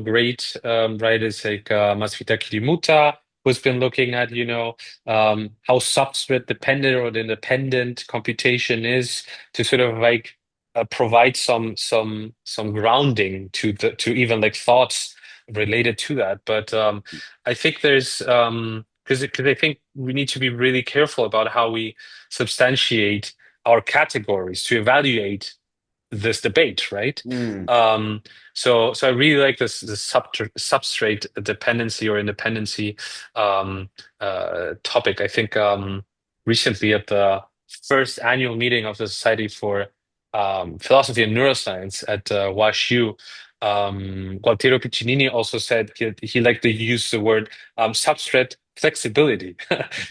great writers like Masfita Kirimuta, who's been looking at how substrate dependent or the independent computation is to sort of like provide some grounding to even like thoughts related to that. But I think there's because I think we need to be really careful about how we substantiate our categories to evaluate this debate, right? Mm. So I really like this substrate dependency or independency topic. I think recently at the first annual meeting of the Society for Philosophy and Neuroscience at WashU, Gualtiero Piccinini also said he liked to use the word substrate flexibility.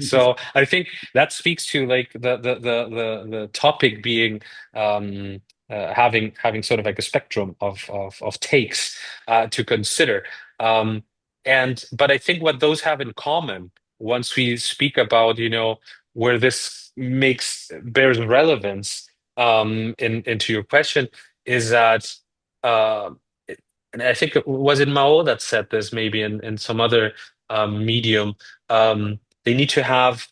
So I think that speaks to like the topic being having sort of like a spectrum of takes to consider. But I think what those have in common, once we speak about where this bears relevance into your question, is that uh, and I think it was in Mao that said this, maybe in some other medium. They need to have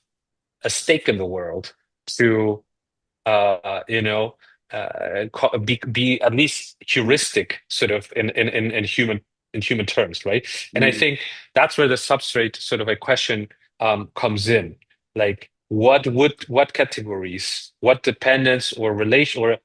a stake in the world to uh, you know, be at least heuristic, sort of in human terms, right? And I Mm. think that's where the substrate sort of a question comes in, like what categories, what dependence or relation, or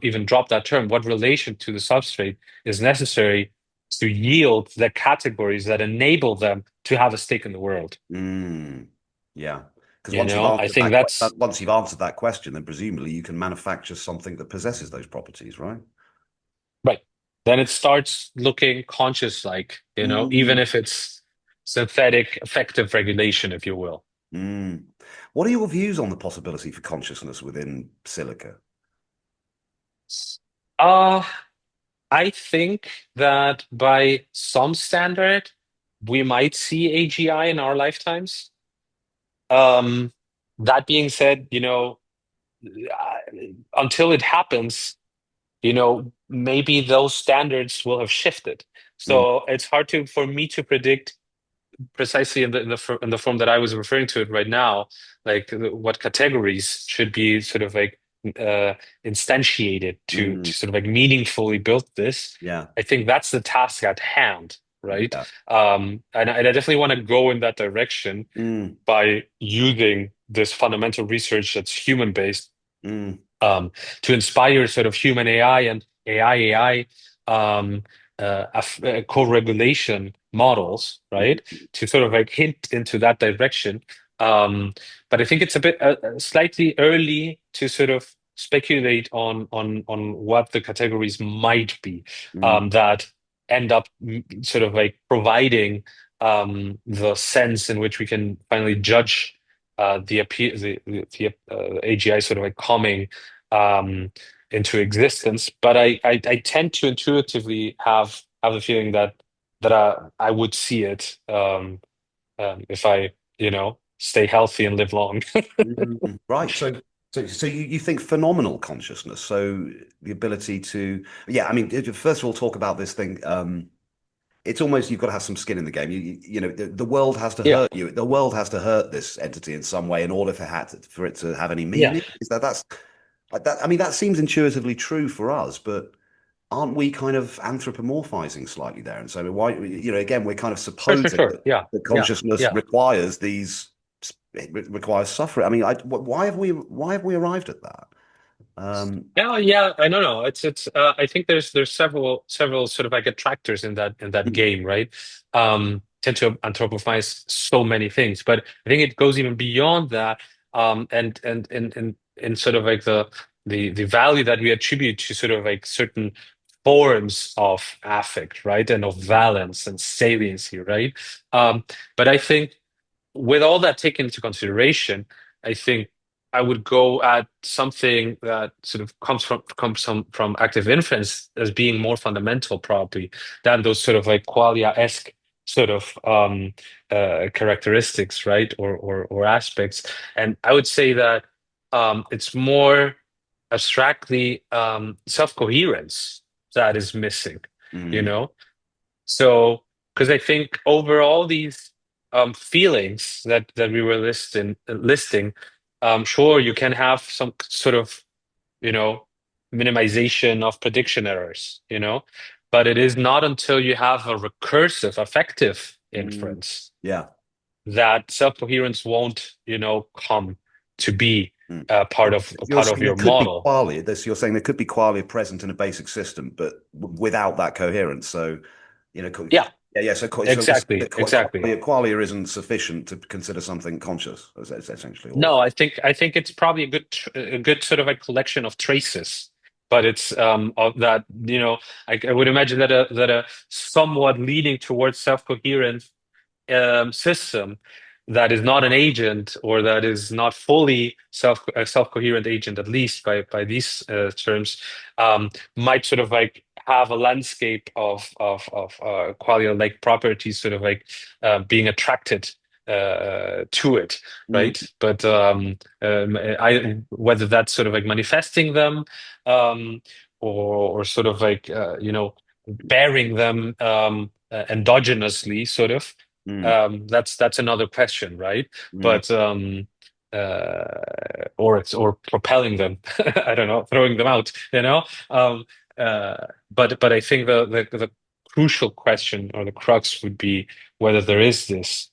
even drop that term, what relation to the substrate is necessary to yield the categories that enable them to have a stake in the world. Mm. Yeah. Because I think that's once you've answered that question, then presumably you can manufacture something that possesses those properties, right? right. Then it starts looking conscious like, even Mm. if it's synthetic affective regulation, if you will. Mm. What are your views on the possibility for consciousness within silica? Uh, I think that by some standard, we might see AGI in our lifetimes. Um, that being said, until it happens, maybe those standards will have shifted. Mm. So it's hard for me to predict precisely in the form that I was referring to it right now, like what categories should be sort of like uh, instantiated to Mm. sort of like meaningfully build this. Yeah. I think that's the task at hand, right? Yeah. And I definitely want to go in that direction Mm. by using this fundamental research that's human based Mm. to inspire sort of human AI and AI co-regulation models, right? Mm. To sort of like hint into that direction. But I think it's a bit slightly early to sort of speculate on what the categories might be Mm, that end up sort of like providing the sense in which we can finally judge the appeal the AGI sort of like coming um, into existence. But I tend to intuitively have the feeling that I would see it if I stay healthy and live long. right. So you think phenomenal consciousness. So the ability to, yeah, I mean, first of all, talk about this thing. It's almost you've got to have some skin in the game. The world has to Yeah, hurt you. The world has to hurt this entity in some way in order for it to have any yeah, meaning. Is that's that? I mean, that seems intuitively true for us, but aren't we kind of anthropomorphizing slightly there? And so why, again, we're kind of for supposing sure. Yeah, that yeah, consciousness yeah. requires these, it requires suffering. I mean, why have we arrived at that? Um, Yeah, yeah, I don't know. It's I think there's several sort of like attractors in that mm, game, right? Tend to anthropomorphize so many things, but I think it goes even beyond that. And sort of like the value that we attribute to sort of like certain forms of affect, right? And of valence and saliency, right? Um, but I think with all that taken into consideration, I think I would go at something that sort of comes from active inference as being more fundamental, probably, than those sort of like qualia-esque sort of characteristics, right, or aspects. And I would say that it's more abstractly self-coherence that is missing, you mm, know? So, because I think over all these feelings that we were listing, sure, you can have some sort of, you know, minimization of prediction errors, but it is not until you have a recursive, affective mm, inference yeah. that self-coherence won't, come to be Mm. part Right. of You're part of saying there your could be model. qualia. You're saying there could be qualia present in a basic system, but without that coherence. So, Yeah, yeah, yeah. So we're saying exactly, that exactly. qualia isn't sufficient to consider something conscious. That's essentially all. No, I think it's probably a good sort of a collection of traces, but it's of that, I would imagine that a somewhat leading towards self-coherent system that is not an agent, or that is not fully a self-coherent agent, at least by these terms, might sort of like have a landscape of qualia-like properties, sort of like being attracted to it, Mm, right? But I whether that's sort of like manifesting them, or sort of like bearing them endogenously, sort of. mm, That's another question, right? mm, But or propelling them. I don't know, throwing them out. But I think the crucial question, or the crux, would be whether there is this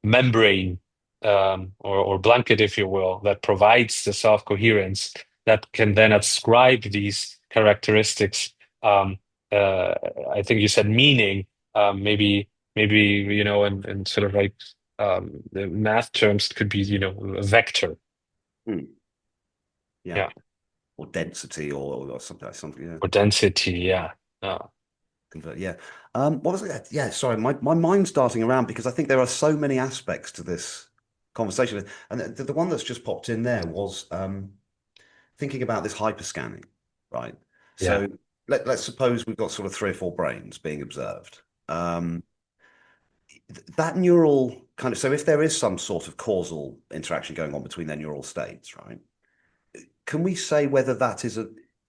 membrane, or blanket, if you will, that provides the self-coherence that can then ascribe these characteristics. Um, uh, I think you said meaning, maybe and sort of like the math terms could be a vector. mm. Yeah, Yeah, or density, or something. Yeah, or density. Yeah. convert. Yeah. What was it? Yeah. Sorry, my mind's darting around because I think there are so many aspects to this conversation, and the one that's just popped in there was thinking about this hyperscanning, right? Yeah. So let's suppose we've got sort of three or four brains being observed. That neural kind of, so if there is some sort of causal interaction going on between their neural states, right? Can we say whether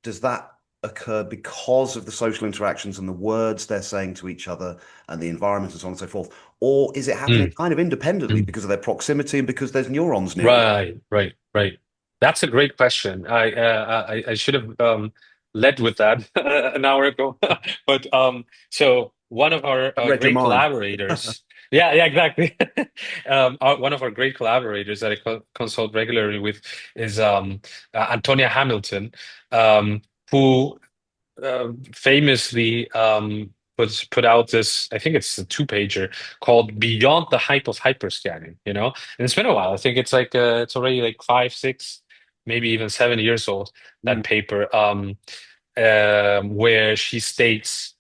does that occur because of the social interactions and the words they're saying to each other and the environment and so on and so forth? Or is it happening Mm, kind of independently mm. because of their proximity and because there's neurons near each Right, right, right. That's a great question. I should have led with that an hour ago. But so one of our other? I read your great mind. collaborators, yeah, yeah, exactly. One of our great collaborators that I consult regularly with is Antonia Hamilton, who famously put out this, I think it's a two-pager, called Beyond the Hype of Hyperscanning, and it's been a while. I think it's like it's already like 5, 6 maybe even 7 years old, Mm, that paper, where she states,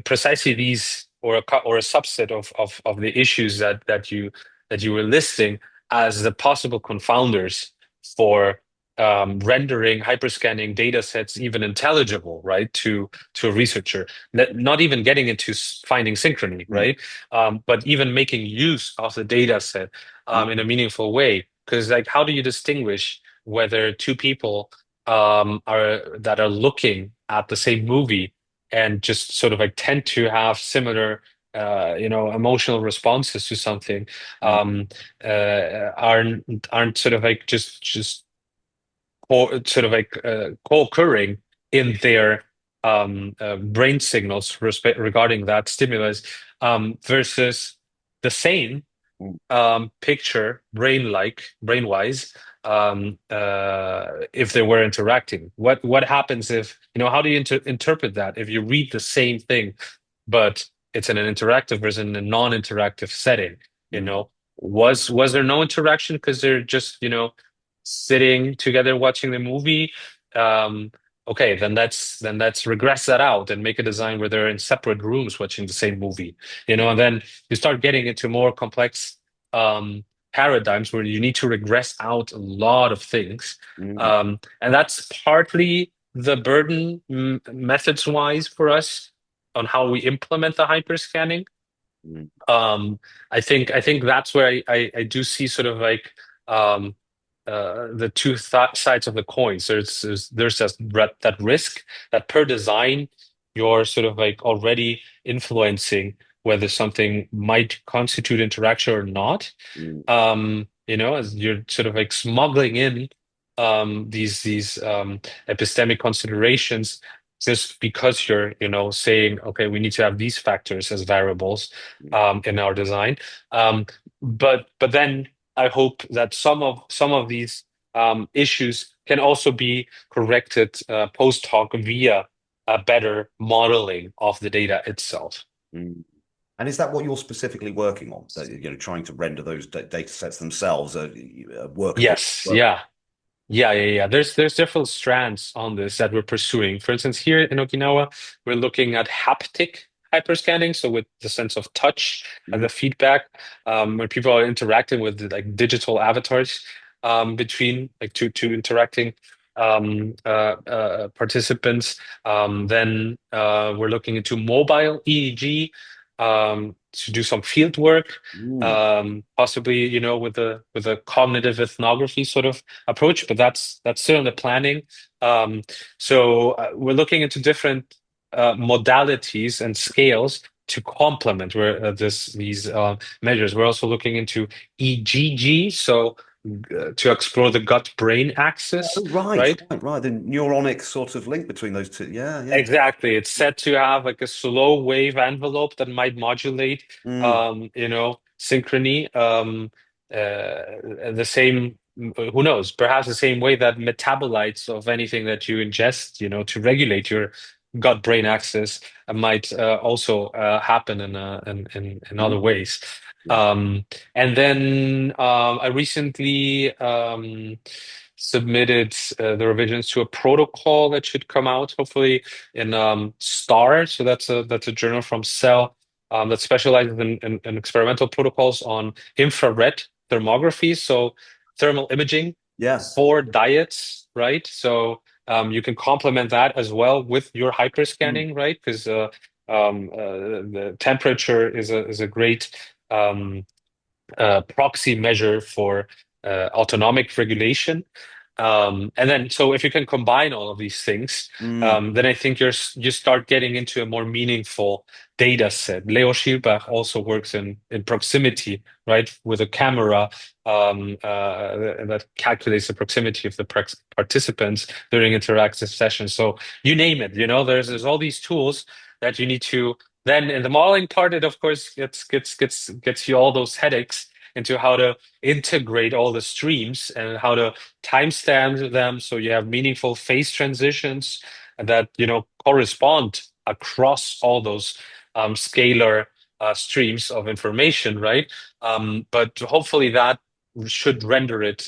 precisely these, or a subset of the issues that you were listing as the possible confounders for rendering hyperscanning data sets even intelligible, right, to a researcher. Not even getting into finding synchrony, mm, right, but even making use of the data set in a mm, meaningful way. Because, like, how do you distinguish whether two people are looking at the same movie and just sort of like tend to have similar emotional responses to something, mm, um, aren't sort of like just sort of like co-occurring in their brain signals regarding that stimulus, versus the same mm, picture, brain-wise, if they were interacting. What happens if, how do you interpret that if you read the same thing, but it's in an interactive versus in a non-interactive setting? You mm, know, was there no interaction because they're just, sitting together watching the movie? Um, okay, then let's regress that out and make a design where they're in separate rooms watching the same movie. And then you start getting into more complex um, paradigms where you need to regress out a lot of things. mm, And that's partly the burden, methods wise, for us on how we implement the hyperscanning. mm, Um, I think that's where I do see sort of like um, the two th sides of the coin. So there's that risk that per design you're sort of like already influencing whether something might constitute interaction or not. mm, As you're sort of like smuggling in these epistemic considerations just because you're, saying, okay, we need to have these factors as variables mm. in our design. But then I hope that some of these issues can also be corrected post hoc via a better modeling of the data itself. Mm. And is that what you're specifically working on? That, trying to render those data sets themselves workable? Yes, Work. yeah. Yeah, yeah, yeah. There's different strands on this that we're pursuing. For instance, here in Okinawa, we're looking at haptic hyperscanning, so with the sense of touch and Mm, the feedback, when people are interacting with like digital avatars, between like two interacting participants. Then we're looking into mobile EEG, to do some field work, mm, possibly, with a cognitive ethnography sort of approach, but that's still in the planning. So we're looking into different modalities and scales to complement where these measures. We're also looking into EGG, so to explore the gut-brain axis, oh, right, right? right, right. The neuronic sort of link between those two. Yeah, yeah. Exactly. It's said to have like a slow wave envelope that might modulate, Mm, synchrony, the same, who knows, perhaps the same way that metabolites of anything that you ingest, to regulate your gut-brain axis, might also happen in other mm, ways. yeah. Um, and then I recently submitted the revisions to a protocol that should come out hopefully in STAR. So that's a journal from Cell that specializes in experimental protocols on infrared thermography, so thermal imaging Yes. for diets, right? So you can complement that as well with your Mm, hyperscanning, right? Because the temperature is a great um, proxy measure for autonomic regulation. And then, so if you can combine all of these things, mm, then I think you start getting into a more meaningful data set. Leo Schielbach also works in proximity, right, with a camera that calculates the proximity of the participants during interactive sessions. So you name it, there's all these tools that you need to. Then in the modeling part, it of course gets you all those headaches into how to integrate all the streams and how to timestamp them so you have meaningful phase transitions that correspond across all those scalar streams of information, right? But hopefully that should render it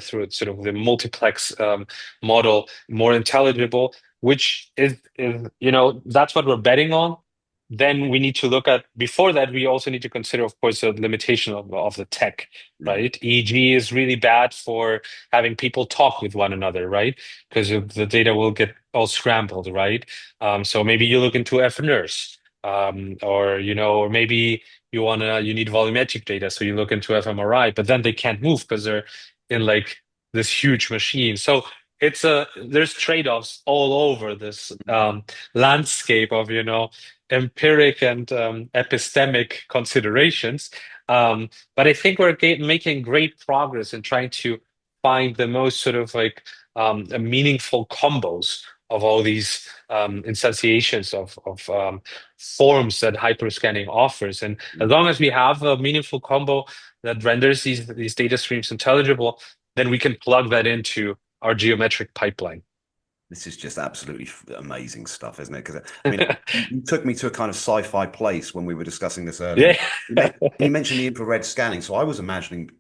through sort of the multiplex model more intelligible, which is that's what we're betting on. Then we need to look at, before that, we also need to consider, of course, the limitation of the tech, Mm. right? EEG is really bad for having people talk with one another, right? Because the data will get all scrambled, right? So maybe you look into FNRS, or maybe you need volumetric data, so you look into fMRI, but then they can't move because they're in like this huge machine. So there's trade-offs all over this landscape of empiric and epistemic considerations. But I think we're making great progress in trying to find the most sort of like meaningful combos of all these instantiations of forms that hyperscanning offers. And as long as we have a meaningful combo that renders these data streams intelligible, then we can plug that into our geometric pipeline. This is just absolutely amazing stuff, isn't it? Because I mean, you took me to a kind of sci-fi place when we were discussing this earlier. Yeah. You mentioned the infrared scanning, so I was imagining,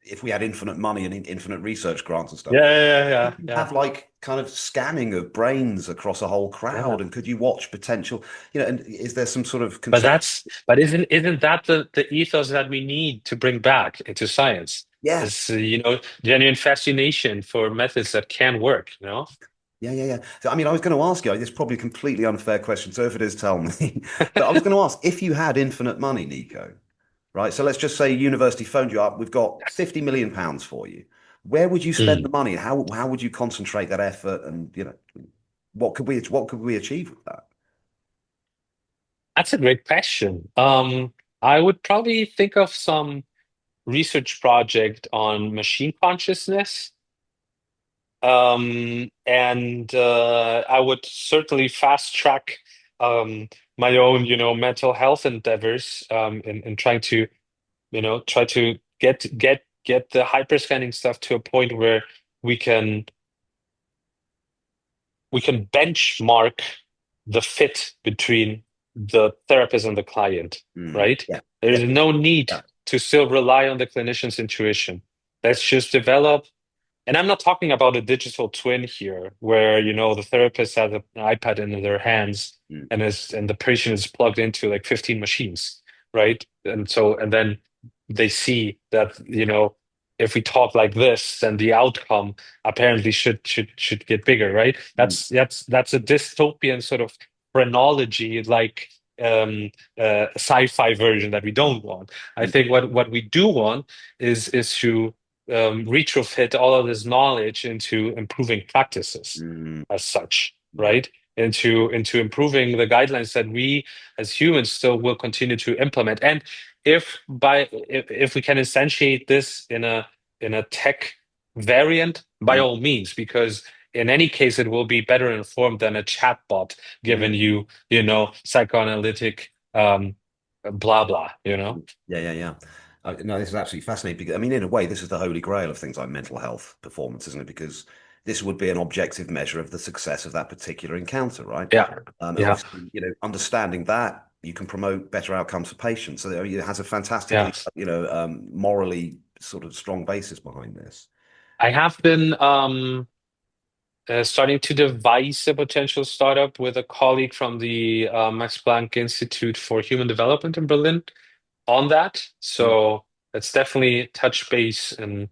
if we had infinite money and infinite research grants and stuff, Yeah, yeah, could yeah, you yeah, have like kind of scanning of brains across a whole crowd, yeah. and could you watch potential, and is there some sort of But conception? isn't that the ethos that we need to bring back into science? Yeah, Is genuine fascination for methods that can work, yeah, yeah, yeah. So, I mean, I was going to ask you, it's probably a completely unfair question, so if it is, tell me. But I was going to ask, if you had infinite money, Nico, right? So let's just say university phoned you up, we've got 50 million pounds for you. Where would you spend the Mm. money? How would you concentrate that effort? And what could we achieve with that? That's a great question. I would probably think of some research project on machine consciousness. And I would certainly fast track my own, mental health endeavors in trying to, try to get the hyperscanning stuff to a point where we can we can benchmark the fit between the therapist and the client, Mm, right? yeah, There yeah, is no need yeah. to still rely on the clinician's intuition. Let's just develop. And I'm not talking about a digital twin here, where the therapist has an iPad in their hands Mm, and the patient is plugged into like 15 machines, right? And then they see that if we talk like this, then the outcome apparently should get bigger, right? mm, That's a dystopian sort of phrenology, like sci-fi version that we don't want. I mm, think what we do want is to retrofit all of this knowledge into improving practices mm, as such, yeah. right? Into improving the guidelines that we as humans still will continue to implement. And if we can instantiate this in a tech variant, by Mm, all means, because in any case it will be better informed than a chatbot mm. giving you, psychoanalytic blah blah. Yeah, yeah, yeah. No, this is absolutely fascinating because, I mean, in a way, this is the holy grail of things like mental health performance, isn't it? Because this would be an objective measure of the success of that particular encounter, right? Yeah. And Yeah. obviously, understanding that, you can promote better outcomes for patients. So it has a Yeah. fantastically, morally sort of strong basis behind this. I have been starting to devise a potential startup with a colleague from the Max Planck Institute for Human Development in Berlin on that. Mm. So let's definitely touch base in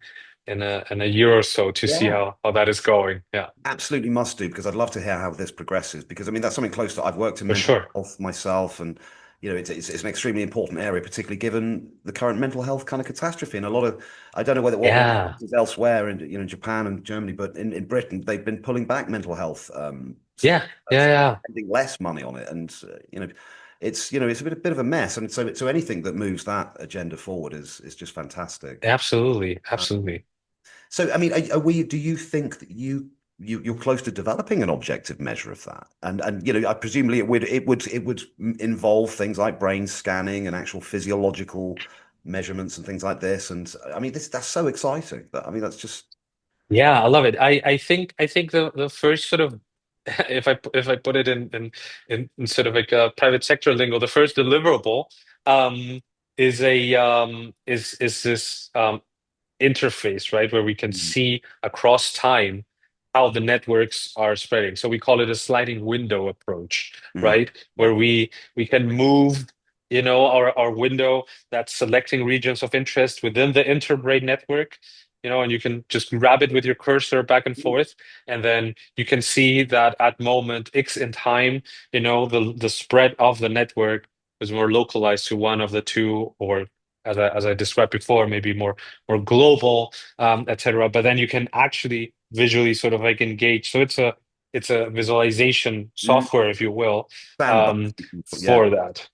a year or so to see Yeah. how that is going. Yeah, Absolutely must do because I'd love to hear how this progresses because I mean that's something close to I've worked in for mental sure. health myself and it's an extremely important area particularly given the current mental health kind of catastrophe and a lot of I don't know what Yeah. is elsewhere in Japan and Germany but in Britain they've been pulling back mental health Yeah. Yeah. Yeah. spending less money on it and it's a bit of a mess and so anything that moves that agenda forward is just fantastic. Absolutely. Absolutely. So, I mean, are we? Do you think that you're close to developing an objective measure of that? And I presumably it would involve things like brain scanning and actual physiological measurements and things like this. And I mean, that's so exciting. I mean, that's just Yeah, I love it. I think the first sort of if I put it in sort of like a private sector lingo, the first deliverable um is a is this interface, right, where we can see across time how the networks are spreading. So we call it a sliding window approach, Mm. right, Yeah. where we can move, our window that's selecting regions of interest within the interbrain network, and you can just grab it with your cursor back and forth, and then you can see that at moment X in time, the spread of the network is more localized to one of the two, or as I described before, maybe more global, etc. But then you can actually visually sort of like engage. So it's a visualization Mm. software, if you will, Sandbox. um, Yeah. for that.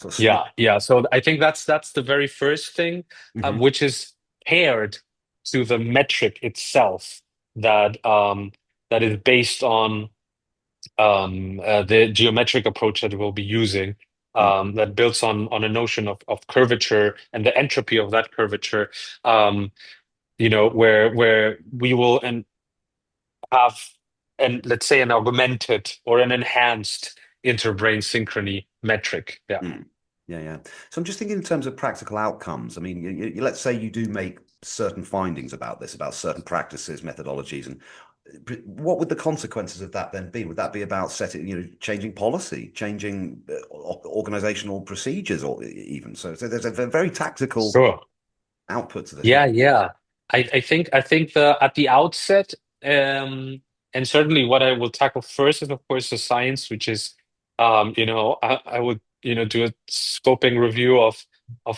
Sort of Yeah, yeah. So I think that's the very first thing, Mhm. which is paired to the metric itself that is based on the geometric approach that we'll be using, Mm. that builds on a notion of curvature and the entropy of that curvature, where we will have let's say an augmented or an enhanced interbrain synchrony metric. Yeah. Mm. Yeah, yeah. So I'm just thinking in terms of practical outcomes. I mean, let's say you do make certain findings about this, about certain practices, methodologies, and what would the consequences of that then be? Would that be about setting, changing policy, changing organizational procedures, or even so there's a very tactical Sure. output to this. Yeah, yeah. I think the at the outset, and certainly what I will tackle first is of course the science, which is, I would do a scoping review of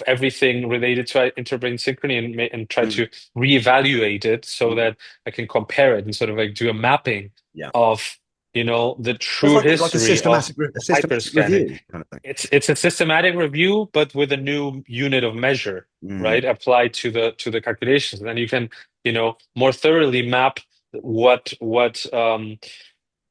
everything related to interbrain synchrony, and try Mm. to reevaluate it so Mm. that I can compare it and sort of like do a mapping Yeah. of the It's true like a history of systematic hyperscanning. review kind of thing. It's a systematic review, but with a new unit of measure, Mm. right, applied to the calculations. And then you can, more thoroughly map what what um,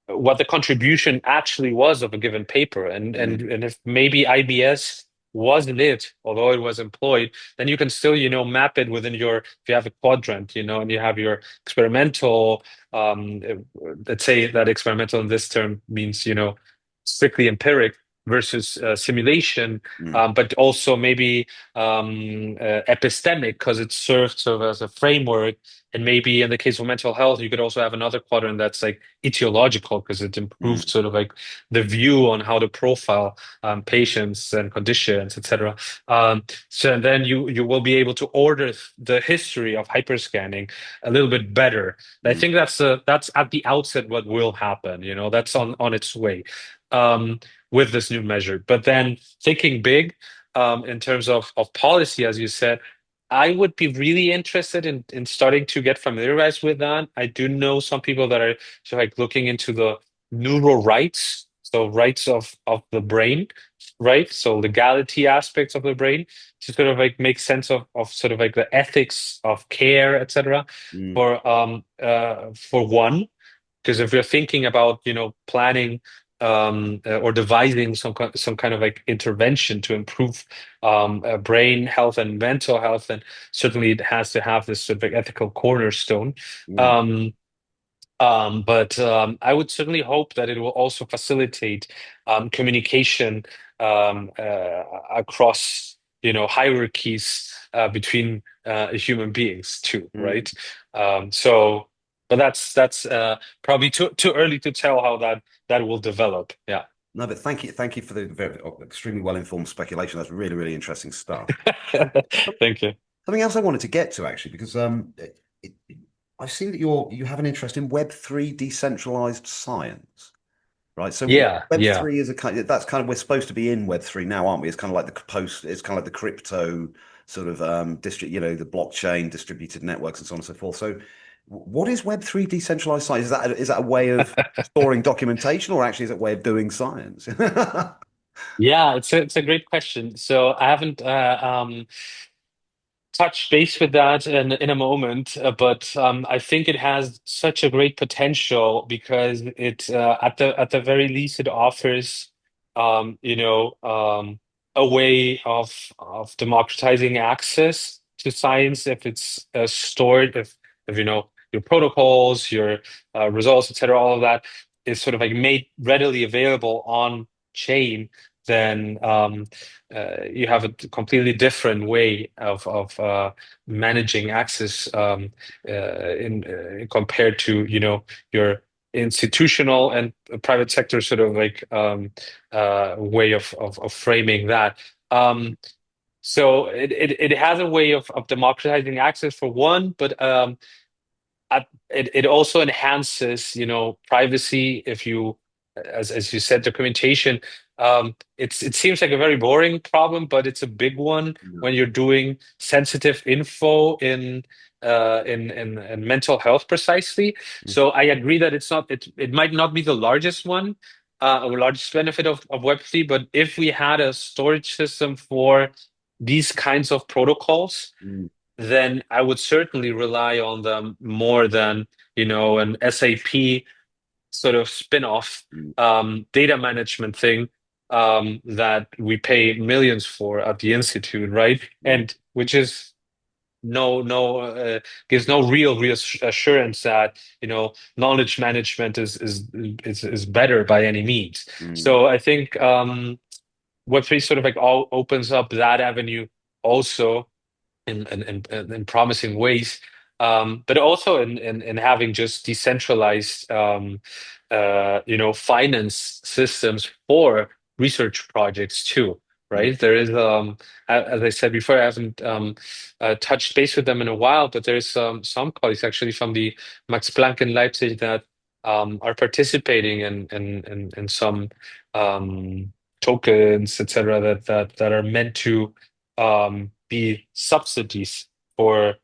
what the contribution actually was of a given paper, and Mm. and and if maybe IBS wasn't it, although it was employed, then you can still map it within your, if you have a quadrant, and you have your experimental, let's say that experimental in this term means strictly empiric versus simulation, Mm. but also maybe epistemic, because it serves sort of as a framework. And maybe in the case of mental health, you could also have another quadrant that's like etiological, because it Mm. improved sort of like the view on how to profile patients and conditions, etc. So then you will be able to order the history of hyperscanning a little bit better. I Mm. think that's at the outset what will happen. That's on its way, with this new measure. But then thinking big, in terms of policy, as you said, I would be really interested in starting to get familiarized with that. I do know some people that are sort of like looking into the neural rights, so rights of the brain, right? So legality aspects of the brain, to sort of like make sense of sort of like the ethics of care, etc. Mm. For one, because if you're thinking about, planning, or devising some kind of like intervention to improve brain health and mental health, then certainly it has to have this sort of like ethical cornerstone. Mm. Um, but I would certainly hope that it will also facilitate communication, across, hierarchies between human beings too, Mm. right? But that's probably too early to tell how that will develop. Yeah. No, but thank you for the very, extremely well-informed speculation. That's really, really interesting stuff. Um, Thank you. Something else I wanted to get to actually, because it, I've seen that you have an interest in Web3 decentralized science, right? So Yeah, yeah. Web3 is a kind that's kind of, we're supposed to be in Web3 now, aren't we? It's kind of like it's kind of like the crypto sort of district, the blockchain, distributed networks, and so on and so forth. So what is Web3 decentralized science? Is that a way of storing documentation, or actually is it a way of doing science? Yeah, it's a great question. So I haven't touch base with that in a moment, but I think it has such a great potential, because it, at the very least, it offers, a way of democratizing access to science, if it's stored, if your protocols, your results, etc., all of that is sort of like made readily available on chain then you have a completely different way of managing access in compared to, your institutional and private sector sort of like way of framing that. So it has a way of democratizing access for one, but it also enhances, privacy. If you, as you said, documentation. It seems like a very boring problem, but it's a big one Yeah. when you're doing sensitive info in mental health precisely. Mm. So I agree that it might not be the largest one, or largest benefit of Web3, but if we had a storage system for these kinds of protocols, Mm. then I would certainly rely on them more than, an SAP sort of spin-off Mm. data management thing that we pay millions for at the institute, right? Yeah. And which is gives no real reassurance that, knowledge management is better by any means. Mm. So I think Web3 sort of like all opens up that avenue also in promising ways, but also in having just decentralized, finance systems for research projects too, Mm. right? There is, as I said before, I haven't touched base with them in a while, but there's some colleagues actually from the Max Planck in Leipzig that are participating in some tokens, etc., that are meant to be subsidies for,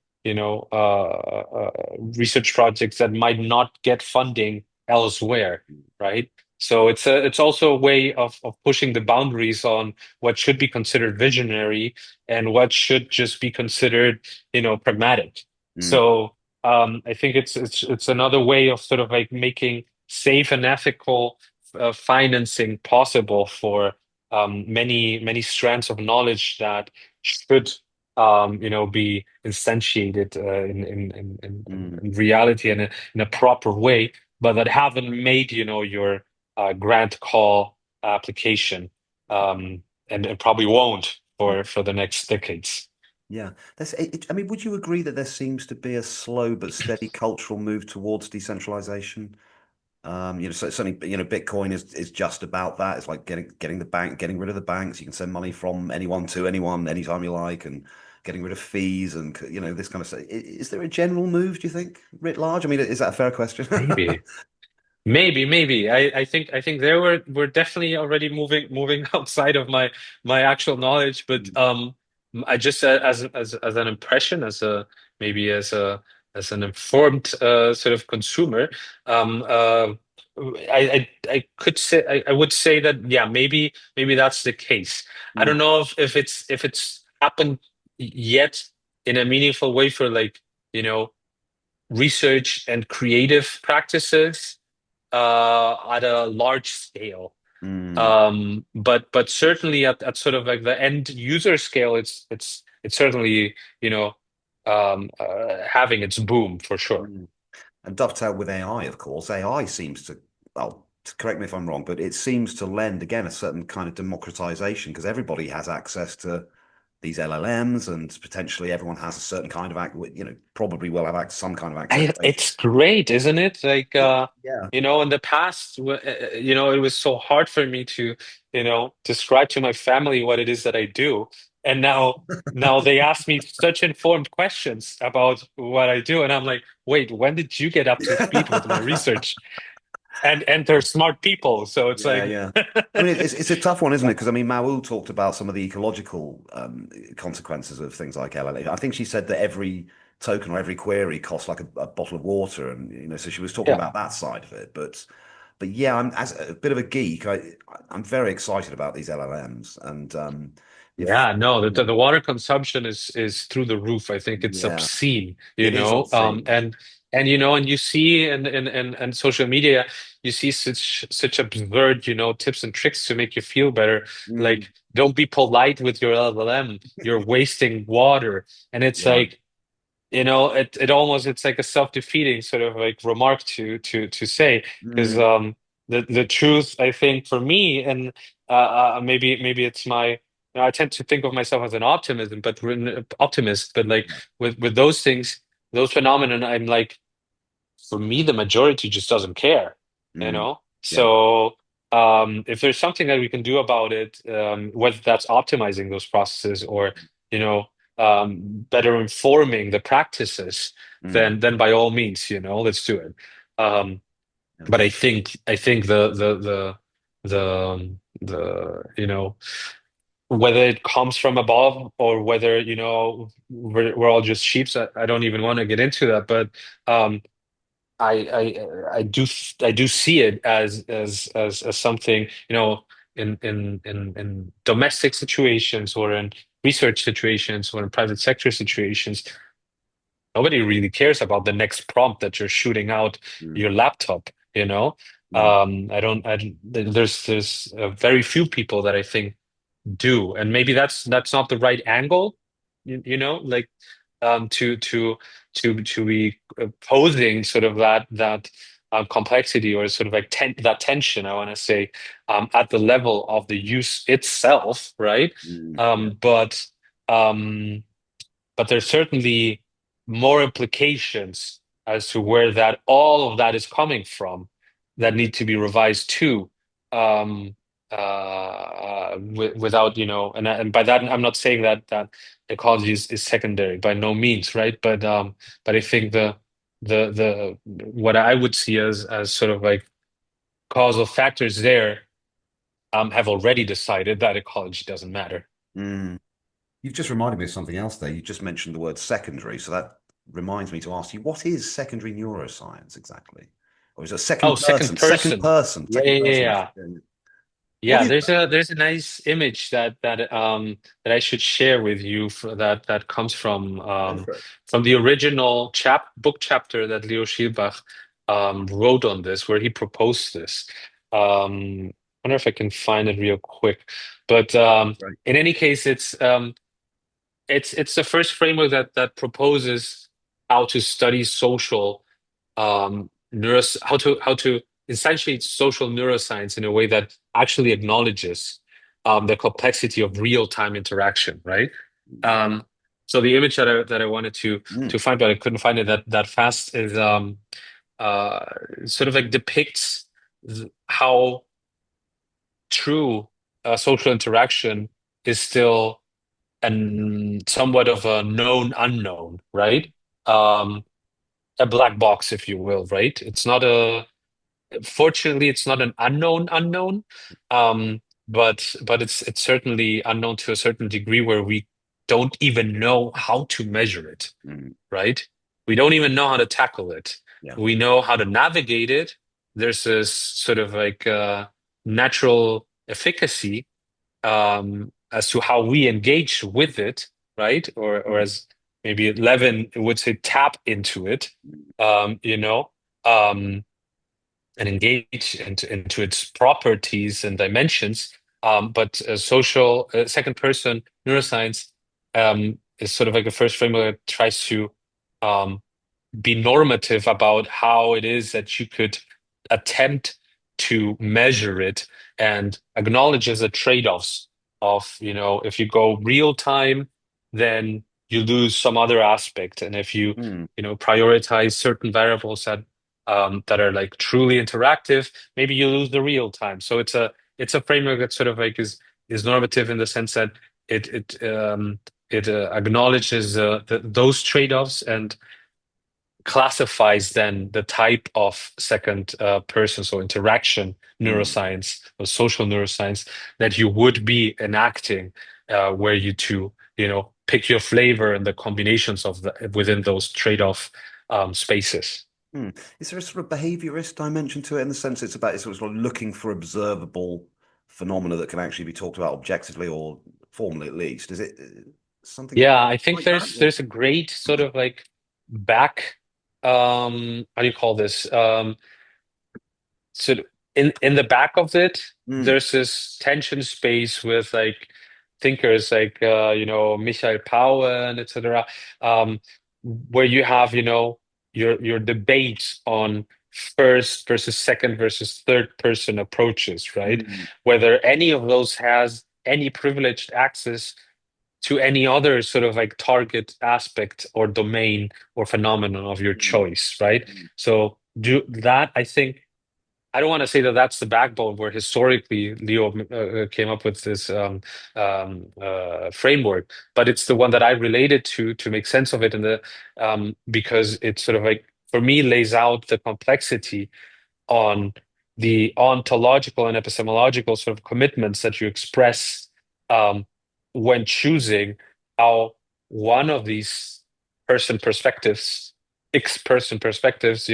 research projects that might not get funding elsewhere, right? So it's also a way of pushing the boundaries on what should be considered visionary and what should just be considered, pragmatic. Mm. So I think it's another way of sort of like making safe and ethical financing possible for many strands of knowledge that should, be instantiated Mm. in reality and in a proper way, but that haven't made, your grant call application, and probably won't for the next decades. Yeah, I mean, would you agree that there seems to be a slow but steady cultural move towards decentralization? So certainly, Bitcoin is just about that. It's like getting rid of the banks. You can send money from anyone to anyone anytime you like, and getting rid of fees and this kind of stuff. Is there a general move, do you think, writ large? I mean, is that a fair question? Maybe. Maybe. I think we're definitely already moving outside of my actual knowledge, but I just as an impression, maybe as an informed sort of consumer, um, uh, I could say I would say that, yeah, maybe that's the case. I Mm. don't know if it's happened yet in a meaningful way for, like, research and creative practices at a large scale. Mm. But certainly at sort of like the end user scale, it's certainly, having its boom for sure. Mm. And dovetail with AI, of course. AI seems to, well, correct me if I'm wrong, but it seems to lend again a certain kind of democratization because everybody has access to these LLMs, and potentially everyone has a certain kind of probably will have some kind of access. It's great, isn't it? Like, Yeah. in the past, it was so hard for me to, describe to my family what it is that I do. And now they ask me such informed questions about what I do. And I'm like, wait, when did you get up to speed with my research? And they're smart people. So it's Yeah, like, yeah. I mean, it's a tough one, isn't it? Because I mean, Mahault talked about some of the ecological consequences of things like LLA. I think she said that every token or every query costs like a bottle of water, and so she was talking yeah. about that side of it. But yeah, I'm as a bit of a geek. I'm very excited about these LLMs, and if Yeah, no, the, yeah, the the water consumption is through the roof. I think it's yeah, obscene, it is obscene. and you see in social media, you see such absurd, tips and tricks to make you feel better. Mm, Like, don't be polite with your LLM. You're wasting water. And it's yeah. like, it's like a self-defeating sort of like remark to say, because Mm, the truth, I think, for me, and maybe it's my, I tend to think of myself as an optimist, but like Yeah. with those things, those phenomenon, I'm like, for me, the majority just doesn't care, you Mm. know? Yeah. So, if there's something that we can do about it, whether that's optimizing those processes or, you know, better informing the practices, Mm. then by all means, let's do it. Um, Yeah. but I think the whether it comes from above or whether we're all just sheeps. I don't even want to get into that, but um, I do see it as something, in domestic situations or in research situations or in private sector situations. Nobody really cares about the next prompt that you're shooting out Mm. your laptop, you know. Mm. There's very few people that I think do, and maybe that's not the right angle, like to be posing sort of that complexity or sort of like that tension, I want to say, at the level of the use itself, right? Mm. Yeah. Um, but um, but there's certainly more implications as to where that all of that is coming from that need to be revised too. Um, without, and by that I'm not saying that ecology is secondary by no means, right? But I think the what I would see as sort of like causal factors there have already decided that ecology doesn't matter. Mm. You've just reminded me of something else there. You just mentioned the word secondary. So that reminds me to ask you, what is secondary neuroscience exactly? Or is it Oh, second person. Yeah, second yeah, yeah, person? yeah. What Yeah, is that? there's a nice image that I should share with you for that comes Go for it. from the original book chapter that Leo Schielbach wrote on this, where he proposed this. I wonder if I can find it real quick. But Right. in any case, it's the first framework that proposes how to study social how to instantiate social neuroscience in a way that actually acknowledges the complexity of real-time interaction, right? Um, so the image that I wanted to Mm. find, but I couldn't find it that fast, is uh, sort of like depicts how true social interaction is still and somewhat of a known unknown, right? Um, a black box, if you will, right? Fortunately, it's not an unknown unknown, but it's certainly unknown to a certain degree where we don't even know how to measure it, Mm. right? We don't even know how to tackle it. Yeah. We know how to navigate it. There's this sort of like natural efficacy as to how we engage with it, right? Or Mm. as maybe Levin would say, tap into it, Mm. um, you know, um, and engage into its properties and dimensions. But social second person neuroscience is sort of like a first framework that tries to um, be normative about how it is that you could attempt to measure it and acknowledges the trade-offs of, if you go real time, then you lose some other aspect. And if you, Mm. prioritize certain variables that are like truly interactive, maybe you lose the real time. So it's a framework that sort of like is normative in the sense that it acknowledges those trade-offs and classifies then the type of second person, so interaction Mm. neuroscience or social neuroscience that you would be enacting, where pick your flavor and the combinations of within those trade-off spaces. Mm. Is there a sort of behaviorist dimension to it in the sense it's sort of looking for observable phenomena that can actually be talked about objectively or formally at least? Is it something Yeah, I think like that? there's a great sort of like back how do you call this? So in the back of it, Mm. there's this tension space with like thinkers like Michael Powell, etc. Where you have your debates on first versus second versus third person approaches, right? Mm, Whether any of those has any privileged access to any other sort of like target aspect or domain or phenomenon of your mm, choice, right? mm. So do that, I think I don't want to say that that's the backbone where historically Leo came up with this framework, but it's the one that I related to make sense of it, in the because it's sort of like for me lays out the complexity on the ontological and epistemological sort of commitments that you express um, when choosing how one of these person perspectives, X person perspectives,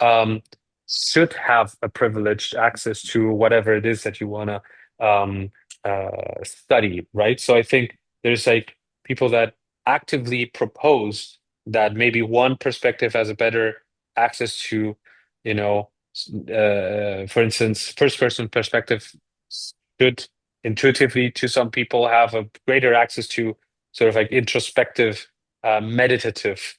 um, should have a privileged access to whatever it is that you want to study, right? So I think there's like people that actively propose that maybe one perspective has a better access to, you know, for instance, first person perspective should intuitively to some people have a greater access to sort of like introspective, meditative,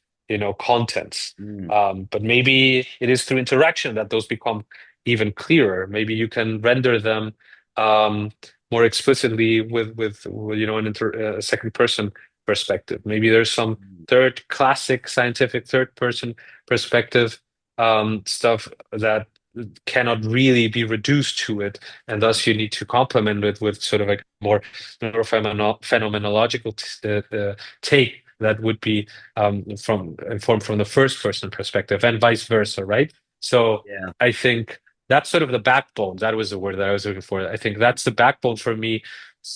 contents. Mm. But maybe it is through interaction that those become even clearer. Maybe you can render them um, more explicitly with a second person perspective. Maybe there's some third classic scientific third person perspective stuff that cannot really be reduced to it, and thus you need to complement it with sort of like more neurophenomenological take that would be from informed from the first person perspective, and vice versa, right? So Yeah. I think that's sort of the backbone. That was the word that I was looking for. I think that's the backbone for me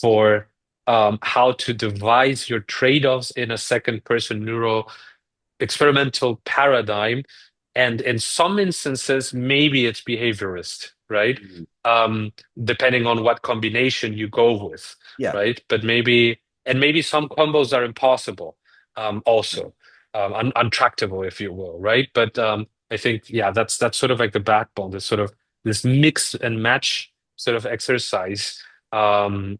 for how to devise your trade-offs in a second person neuro experimental paradigm. And in some instances, maybe it's behaviorist, right? Mm. Depending on what combination you go with, Yeah. right? But maybe some combos are impossible, also, untractable, if you will, right? But I think, yeah, that's sort of like the backbone, this sort of this mix and match sort of exercise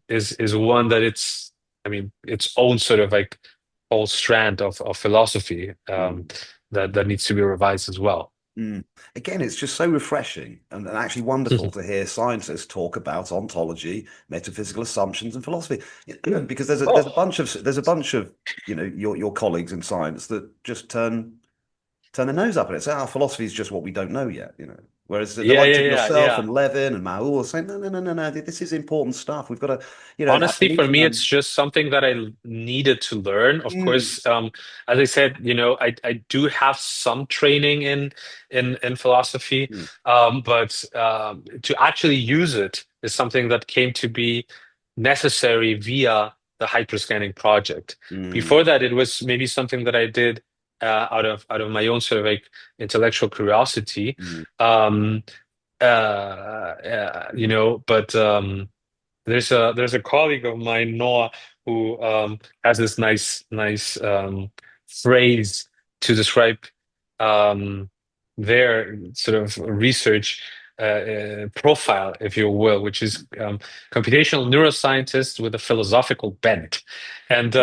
is one that I mean, its own sort of like whole strand of philosophy Mm. that needs to be revised as well. Mm. Again, it's just so refreshing and actually wonderful to hear scientists talk about ontology, metaphysical assumptions, and philosophy. Because there's a Oh, bunch of your colleagues in science that just turn their nose up at it. Say, "Our philosophy is just what we don't know yet," you know. Whereas the yeah, likes yeah, of yeah, yourself yeah. and Levin and Mahault are saying, "No, no, no, no, no. This is important stuff. We've got to, I Honestly, need for to me, know." it's just something that I needed to learn. Of Mm, course, as I said, I do have some training in philosophy, mm, but to actually use it is something that came to be necessary via the hyperscanning project. mm, Before that, it was maybe something that I did out of my own sort of like intellectual curiosity. mm. Um, but. There's a colleague of mine, Noah, who has this nice phrase to describe um, their sort of research profile, if you will, which is computational neuroscientist with a philosophical bent, and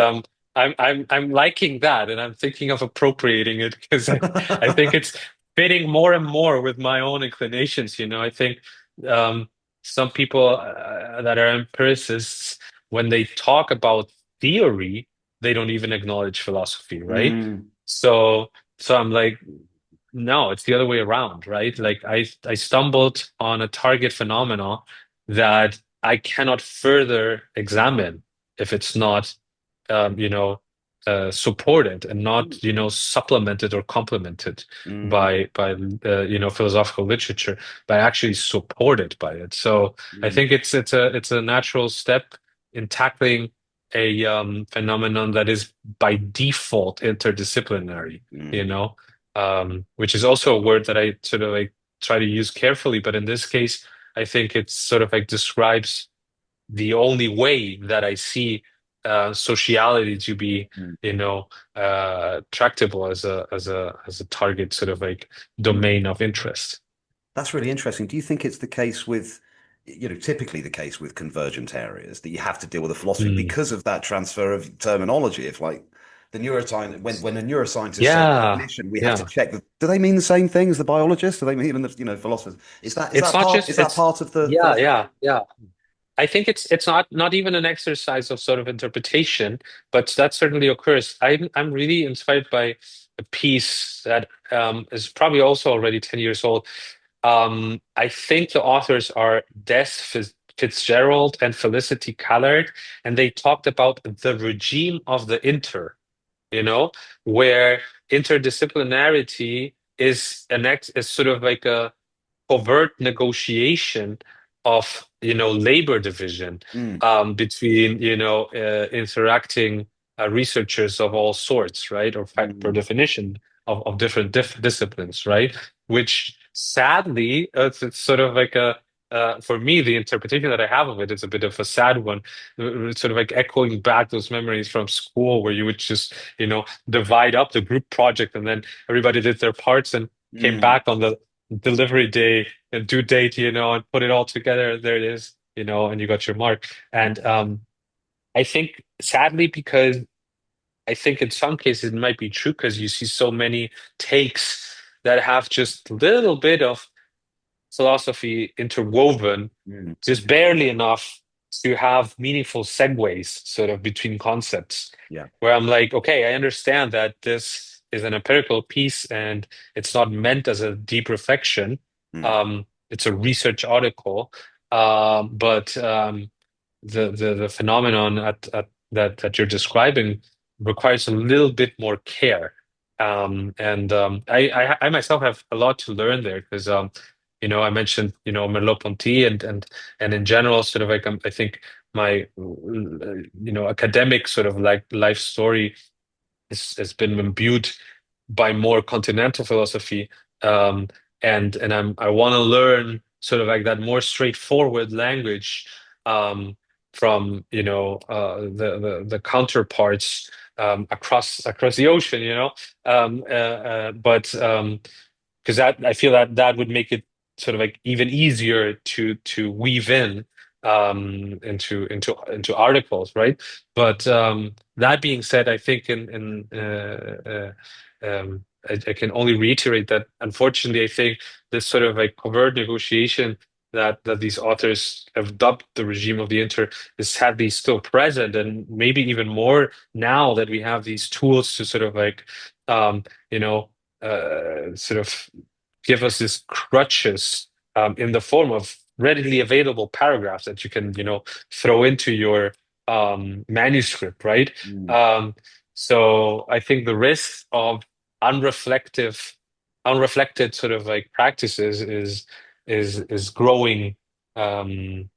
I'm liking that, and I'm thinking of appropriating it because I think it's fitting more and more with my own inclinations. I think. Um, some people that are empiricists, when they talk about theory, they don't even acknowledge philosophy, right? Mm, So, so I'm like, no, it's the other way around, right? Like I stumbled on a target phenomena that I cannot further examine if it's not, um, you know, supported and not, supplemented or complemented mm, by philosophical literature, by actually supported by it. So I mm, think it's a natural step in tackling a phenomenon that is by default interdisciplinary, you mm, know which is also a word that I sort of like try to use carefully. But in this case, I think it's sort of like describes the only way that I see sociality to be, mm, tractable as a target sort of like mm. domain of interest. That's really interesting. Do you think it's the case with, typically the case with convergent areas that you have to deal with a philosophy Mm. because of that transfer of terminology? If like the neuroscience, when a neuroscientist says Yeah, cognition, we have to yeah. check that. Do they mean the same thing as the biologists? Do they mean even the philosophers? Is It's that not part? just Is that it's part of the yeah, philosophy? yeah, yeah. I think it's not even an exercise of sort of interpretation, but that certainly occurs. I'm really inspired by a piece that is probably also already 10 years old. I think the authors are Fitzgerald and Felicity Callard, and they talked about the regime of the inter, you know, where interdisciplinarity is sort of like a covert negotiation of labor division Mm, between interacting researchers of all sorts, right, or per mm, definition of different disciplines, right, which sadly it's sort of like a for me, the interpretation that I have of it is a bit of a sad one. It's sort of like echoing back those memories from school where you would just, divide up the group project and then everybody did their parts and came mm, back on the delivery day and due date, and put it all together. There it is, and you got your mark. And I think sadly, because I think in some cases it might be true because you see so many takes that have just a little bit of philosophy interwoven, mm. just barely enough to have meaningful segues sort of between concepts. Yeah. Where I'm like, okay, I understand that this is an empirical piece and it's not meant as a deep reflection. Mm, It's a research article, but the phenomenon that you're describing requires a little bit more care. And I myself have a lot to learn there because I mentioned Merleau-Ponty and in general sort of like I think my academic sort of like life story has been imbued by more continental philosophy, um, and I want to learn sort of like that more straightforward language from the counterparts across the ocean, but because that I feel that would make it sort of like even easier to weave in into articles, right? But that being said, I think I can only reiterate that unfortunately, I think this sort of like covert negotiation that these authors have dubbed the regime of the inter is sadly still present, and maybe even more now that we have these tools to sort of like um, you know sort of give us these crutches in the form of readily available paragraphs that you can, throw into your manuscript, right? mm, Um, so I think the risk of unreflective, unreflected sort of like practices is growing on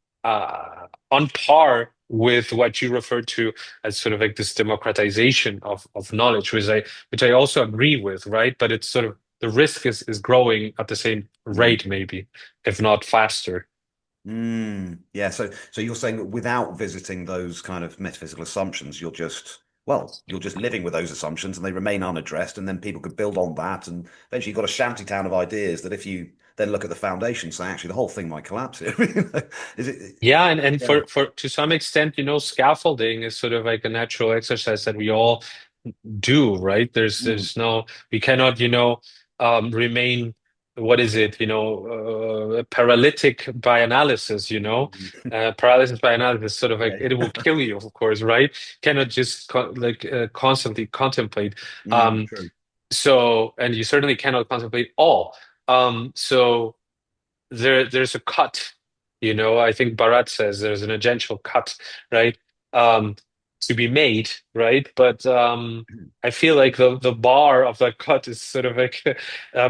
par with what you referred to as sort of like this democratization of knowledge, which I also agree with, right? But it's sort of the risk is growing at the same mm. rate, maybe, if not faster. Yeah, so you're saying that without visiting those kind of metaphysical assumptions, you're just living with those assumptions and they remain unaddressed, and then people could build on that, and eventually you've got a shanty town of ideas that if you then look at the foundation, say actually the whole thing might collapse here. Is it? Yeah, and Yeah. for to some extent, scaffolding is sort of like a natural exercise that we all do, right? Mm. There's no we cannot, remain what is it, paralytic by analysis, Mm. paralysis by analysis sort of like Yeah. it will kill you, of course, right? Cannot just constantly contemplate. Mm, Um, true. so and you certainly cannot contemplate all. So there's a cut, I think Barat says there's an agential cut, right? Um, to be made, right? But I feel like the bar of that cut is sort of like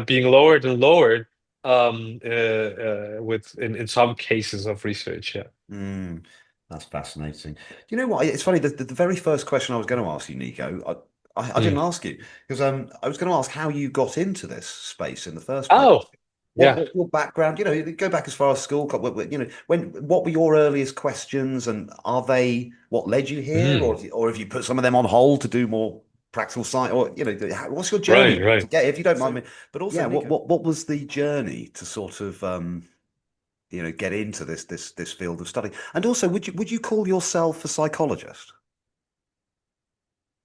being lowered and lowered with in some cases of research. Yeah. Mm, that's fascinating. Do you know what? It's funny. The very first question I was going to ask you, Nico, I Mm. didn't ask you because I was going to ask how you got into this space in the first place. Oh, yeah. What's your background? Go back as far as school. What were your earliest questions, and are they what led you here, Mm. or have you put some of them on hold to do more practical science, or what's your journey Right, to right. get, if you don't mind me? But Also, yeah, Nico, what was the journey to sort of get into this field of study? And also, would you call yourself a psychologist?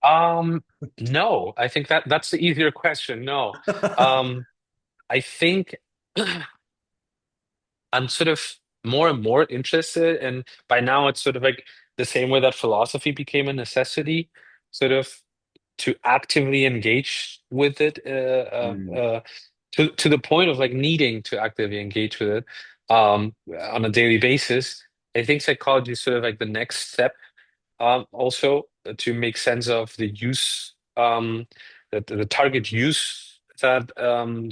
Um, no, I think that's the easier question. No. Um, I think I'm sort of more and more interested, and by now it's sort of like the same way that philosophy became a necessity, sort of to actively engage with it, Mm, to the point of like needing to actively engage with it, on a daily basis. I think psychology is sort of like the next step, also to make sense of the use, the target use that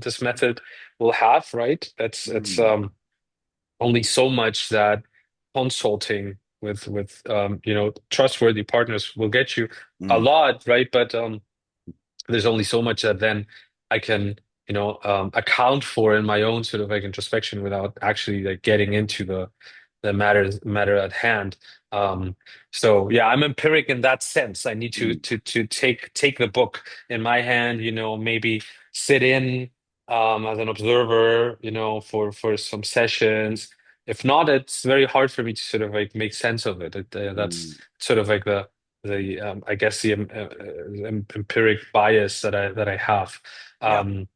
this method will have, right? It's mm, only so much that consulting with trustworthy partners will get you a mm, lot, right? But there's only so much that then I can account for in my own sort of like introspection without actually like getting into the matter at hand. Um, so yeah, I'm empiric in that sense. I need to mm, to take the book in my hand, maybe sit in as an observer, for some sessions. If not, it's very hard for me to sort of like make sense of it. That's mm. sort of like the I guess the empiric bias that I have. Yeah. Um,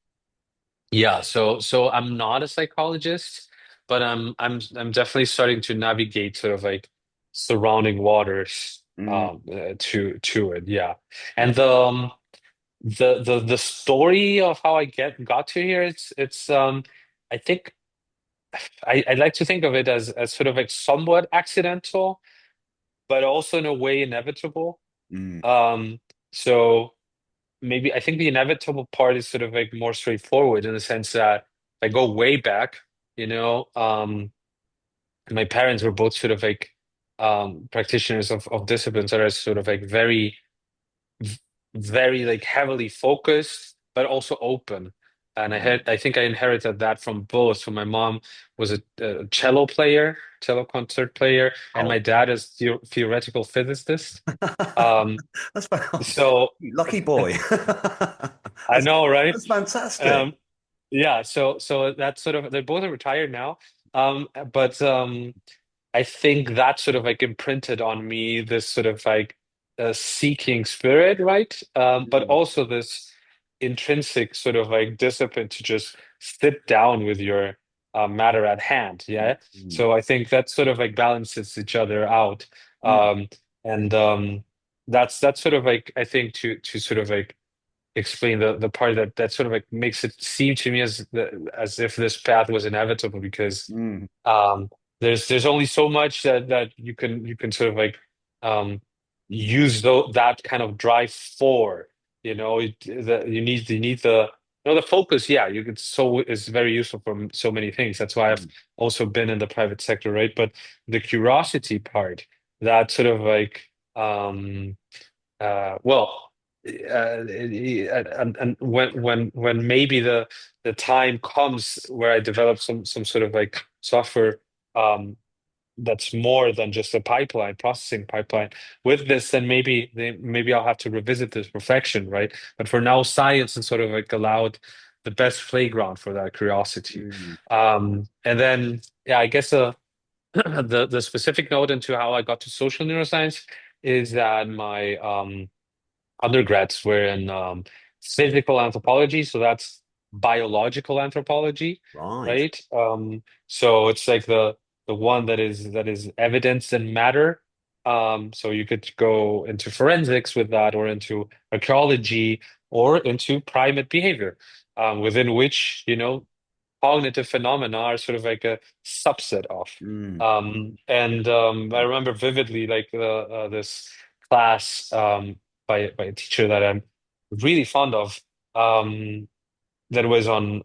yeah, so I'm not a psychologist, but I'm definitely starting to navigate sort of like surrounding waters Mm, to it. Yeah, and yeah. the story of how I got to here, it's I think I like to think of it as sort of like somewhat accidental, but also in a way inevitable. Mm, Um, so maybe I think the inevitable part is sort of like more straightforward in the sense that if I go way back, you know, um, my parents were both sort of like practitioners of disciplines that are sort of like v- very like heavily focused, but also open. And mm. I think I inherited that from both. So my mom was a cello player, cello concert player, and my Wow. dad is theoretical physicist. Um, That's so lucky boy. I That's know, right? that's fantastic. Um, yeah, so that's sort of they're both retired now. But I think that sort of like imprinted on me this sort of like seeking spirit, right? But Mm, also this intrinsic sort of like discipline to just sit down with your matter at hand. Yeah. mm, So I think that sort of like balances each other out. mm, Um, and that's sort of like I think to sort of like explain the part that sort of like makes it seem to me as if this path was inevitable because mm, um, there's only so much that you can sort of like um, use that kind of drive for. You need the focus. Yeah, you could so is very useful for so many things. That's why I've mm, also been in the private sector, right? But the curiosity part, that sort of like well, and when maybe the time comes where I develop some sort of like software um, that's more than just a pipeline, processing pipeline. With this, then maybe I'll have to revisit this perfection, right? But for now, science has sort of like allowed the best playground for that curiosity. mm. And then, yeah, I guess the specific note into how I got to social neuroscience is that my undergrads were in physical anthropology, so that's biological anthropology, Right. right? So it's like the one that is evidence and matter. So you could go into forensics with that, or into archaeology, or into primate behavior, within which cognitive phenomena are sort of like a subset of. Mm, And I mm, remember vividly like this class by a teacher that I'm really fond of, um, that was on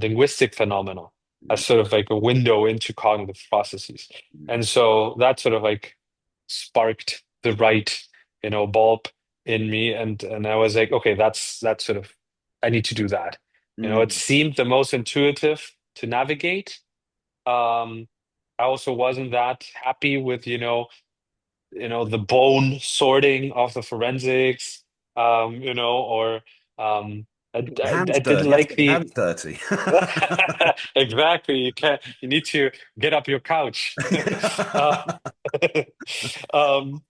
linguistic phenomena as mm, sort of like a window into cognitive processes. mm, And so that sort of like sparked the right, bulb in me, and I was like, okay, that's sort of I need to do that. It mm. seemed the most intuitive to navigate. Um, I also wasn't that happy with, the bone sorting of the forensics, or um, Your hands I didn't dirty. You have to like get your the hands dirty. exactly. You need to get up your couch. Uh,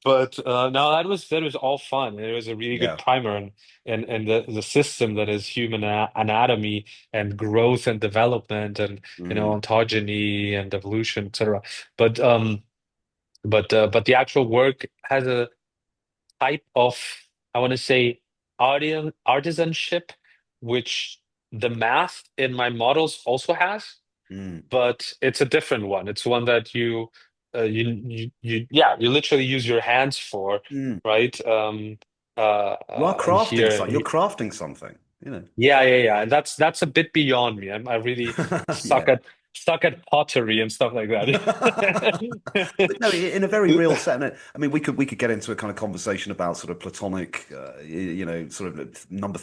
But no, that was all fun. It was a really good Yeah. primer and the system that is human anatomy and growth and development and Mm, ontogeny and evolution, etc. But but the actual work has a type of, I want to say, artisanship, which the math in my models also has, mm, but it's a different one. It's one that you literally use your hands for, mm. right? You are And crafting here, something. You're crafting something, you know. yeah. And that's a bit beyond me. I really Yeah. suck at stuck at pottery and stuff like But no, that. in a very real sense. I mean, we could get into a kind of conversation about sort of Platonic, sort of number.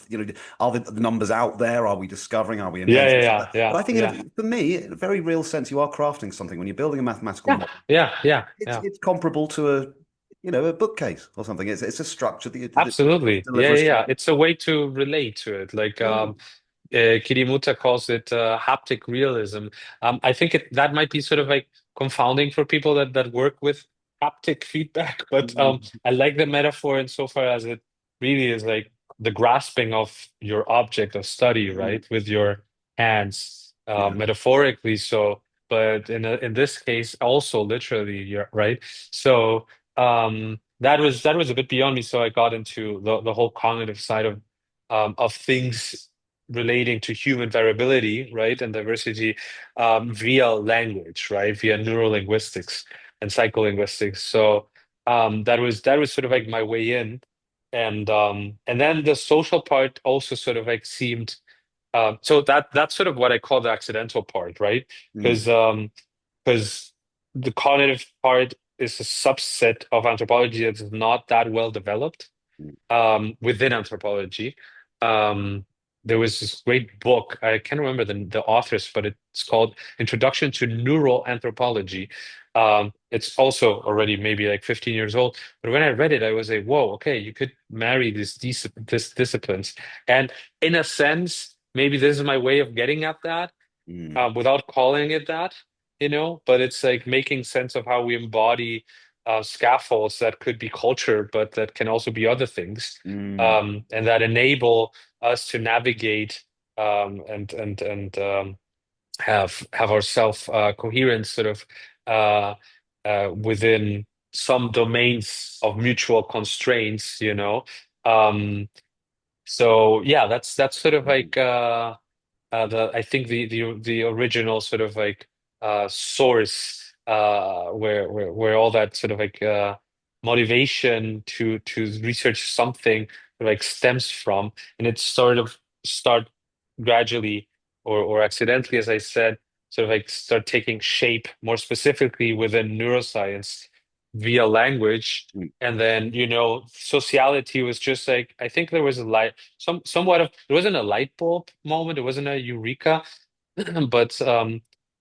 Are the numbers out there? Are we discovering? Are we Yeah, inventing? yeah, Stuff yeah, like that? But yeah, I think, yeah, for me, in a very real sense, you are crafting something when you're building a mathematical yeah, model. yeah, yeah, It's yeah. it's comparable to a bookcase or something. It's a structure that Absolutely. Yeah, deliver a yeah, yeah. structure. It's a way to relate to it. Like Yeah. Kirimuta calls it haptic realism. I think that might be sort of like confounding for people that work with haptic feedback, but Mm, I like the metaphor insofar as it really is like the grasping of your object of study, mm, right, with your hands, yeah. metaphorically so, but in this case also literally, you're right. So that was a bit beyond me. So I got into the whole cognitive side of things relating to human variability, right, and diversity via language, right, via neurolinguistics and psycholinguistics. So that was sort of like my way in, and then the social part also sort of like seemed so that's sort of what I call the accidental part, right? Mm, Because the cognitive part is a subset of anthropology that's not that well developed mm, within anthropology. Um, there was this great book, I can't remember the authors, but it's called Introduction to Neural Anthropology. It's also already maybe like 15 years old, but when I read it, I was like, whoa, okay, you could marry these disciplines. And in a sense, maybe this is my way of getting at that mm, without calling it that, but it's like making sense of how we embody scaffolds that could be culture, but that can also be other things, mm, and that enable us to navigate and have our self coherence sort of uh, within some domains of mutual constraints, Um, so yeah, that's sort of mm, like I think the original sort of like source where all that sort of like motivation to research something like stems from, and it sort of start gradually or accidentally, as I said, sort of like start taking shape more specifically within neuroscience via language. mm, And then, sociality was just like, I think there was a light, somewhat of, it wasn't a light bulb moment, it wasn't a eureka, but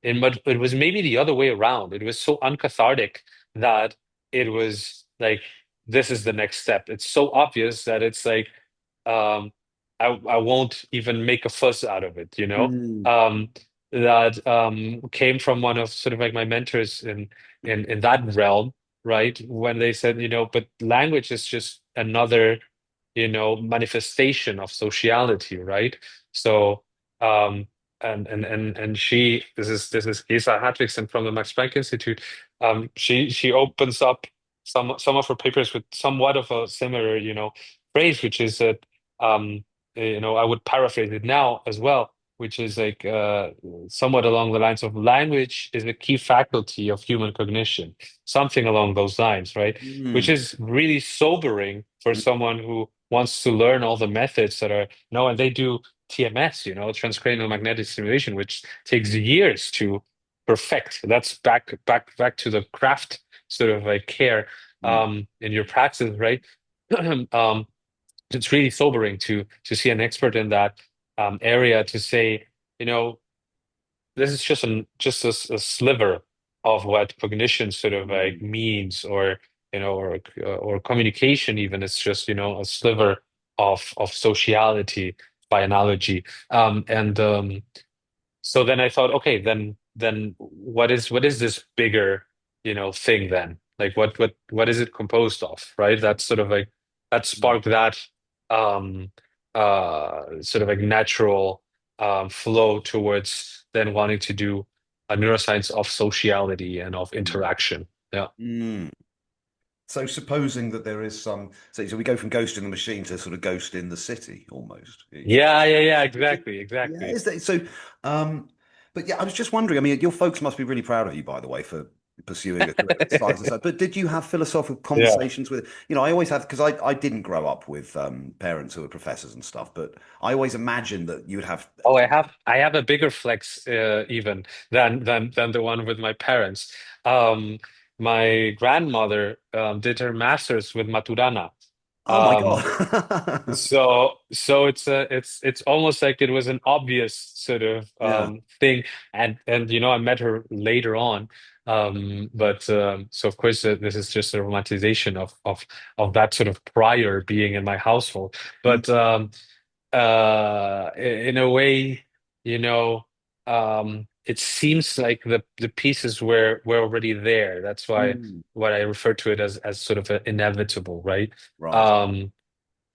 it was maybe the other way around. It was so uncathartic that it was like, this is the next step. It's so obvious that it's like, um, I won't even make a fuss out of it, mm, Um, that came from one of sort of like my mentors in that realm, right? When they said, but language is just another, manifestation of sociality, right? So, um, and she, this is Gesa Hartwigsen from the Max Planck Institute. She opens up some of her papers with somewhat of a similar, phrase, which is that, I would paraphrase it now as well, which is like somewhat along the lines of language is a key faculty of human cognition, something along those lines, right? Which mm, is really sobering for mm, someone who wants to learn all the methods that are, and they do TMS, transcranial magnetic stimulation, which takes years to perfect. That's back to the craft sort of like care mm, in your practice, right? um, it's really sobering to see an expert in that area to say, you know, this is just a sliver of what cognition sort of like mm, means, or or communication even. It's just a sliver of sociality by analogy. And So then I thought, okay, then what is this bigger thing then? Like what is it composed of, right? That's sort of like that sparked that um sort of like natural flow towards then wanting to do a neuroscience of sociality and of Mm. interaction. Yeah. Mm. So supposing that there is some, so we go from Ghost in the Machine to sort of Ghost in the City almost. Yeah, yeah, yeah, Is it? exactly, Yeah, exactly. is that so? Um, but yeah, I was just wondering. I mean, your folks must be really proud of you, by the way, for pursuing a career in science and stuff. But did you have philosophical Yeah. conversations with? I always have because I didn't grow up with parents who were professors and stuff. But I always imagined that you would have. Oh, I have a bigger flex even than the one with my parents. Um, my grandmother did her master's with Maturana. Oh my Um, God! so it's almost like it was an obvious sort of Yeah. thing, and you know I met her later on, but so of course this is just a romanticization of that sort of prior being in my household, but Mm, in a way, you know, it seems like the pieces were already there. That's why mm, what I refer to it as sort of inevitable, right? right. Um,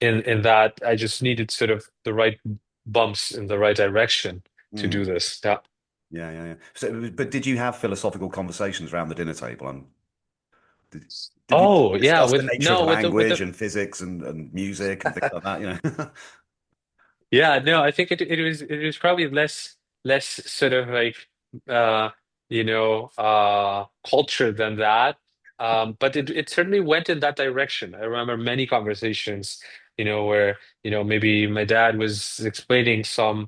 in that I just needed sort of the right bumps in the right direction to Mm, do this. Yeah. yeah, yeah, yeah. So, but did you have philosophical conversations around the dinner table? And did, did Oh you yeah, discuss the with nature of no with language the and physics and music and things like that? yeah, no, I think it was probably less sort of like uh culture than that. But it certainly went in that direction. I remember many conversations, where, maybe my dad was explaining some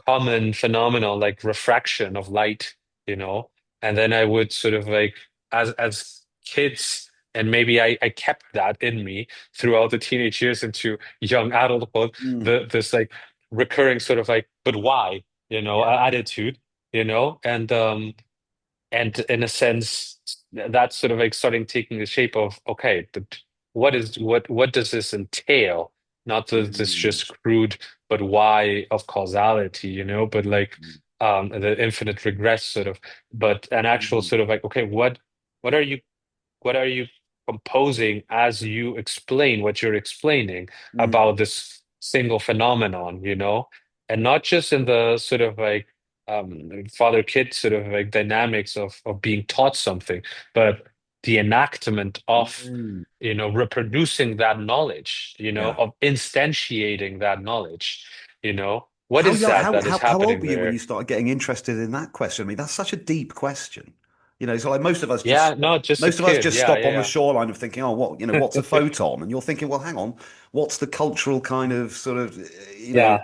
common phenomenon like refraction of light, you know, and then I would sort of like as kids, and maybe I kept that in me throughout the teenage years into young adulthood, Mm, this like recurring sort of like, but why, yeah. attitude, and in a sense that's sort of like starting taking the shape of, okay, but what does this entail, not this Mm, just crude but why of causality, but like mm, the infinite regress sort of, but an actual mm, sort of like, okay, what are you what are you composing as you explain what you're explaining mm, about this single phenomenon, and not just in the sort of like father-kid sort of like dynamics of being taught something, but the enactment of, mm. reproducing that knowledge, Yeah. of instantiating that knowledge, what is that is How old happening were you when you there? started getting interested in that question? I mean, that's such a deep question. So like most of us just Yeah, stop, no, just a most of us kid. just Yeah, stop on the yeah, shoreline of thinking, oh, what's a yeah. photon? And you're thinking, well, hang on, what's the cultural kind of sort of, Yeah,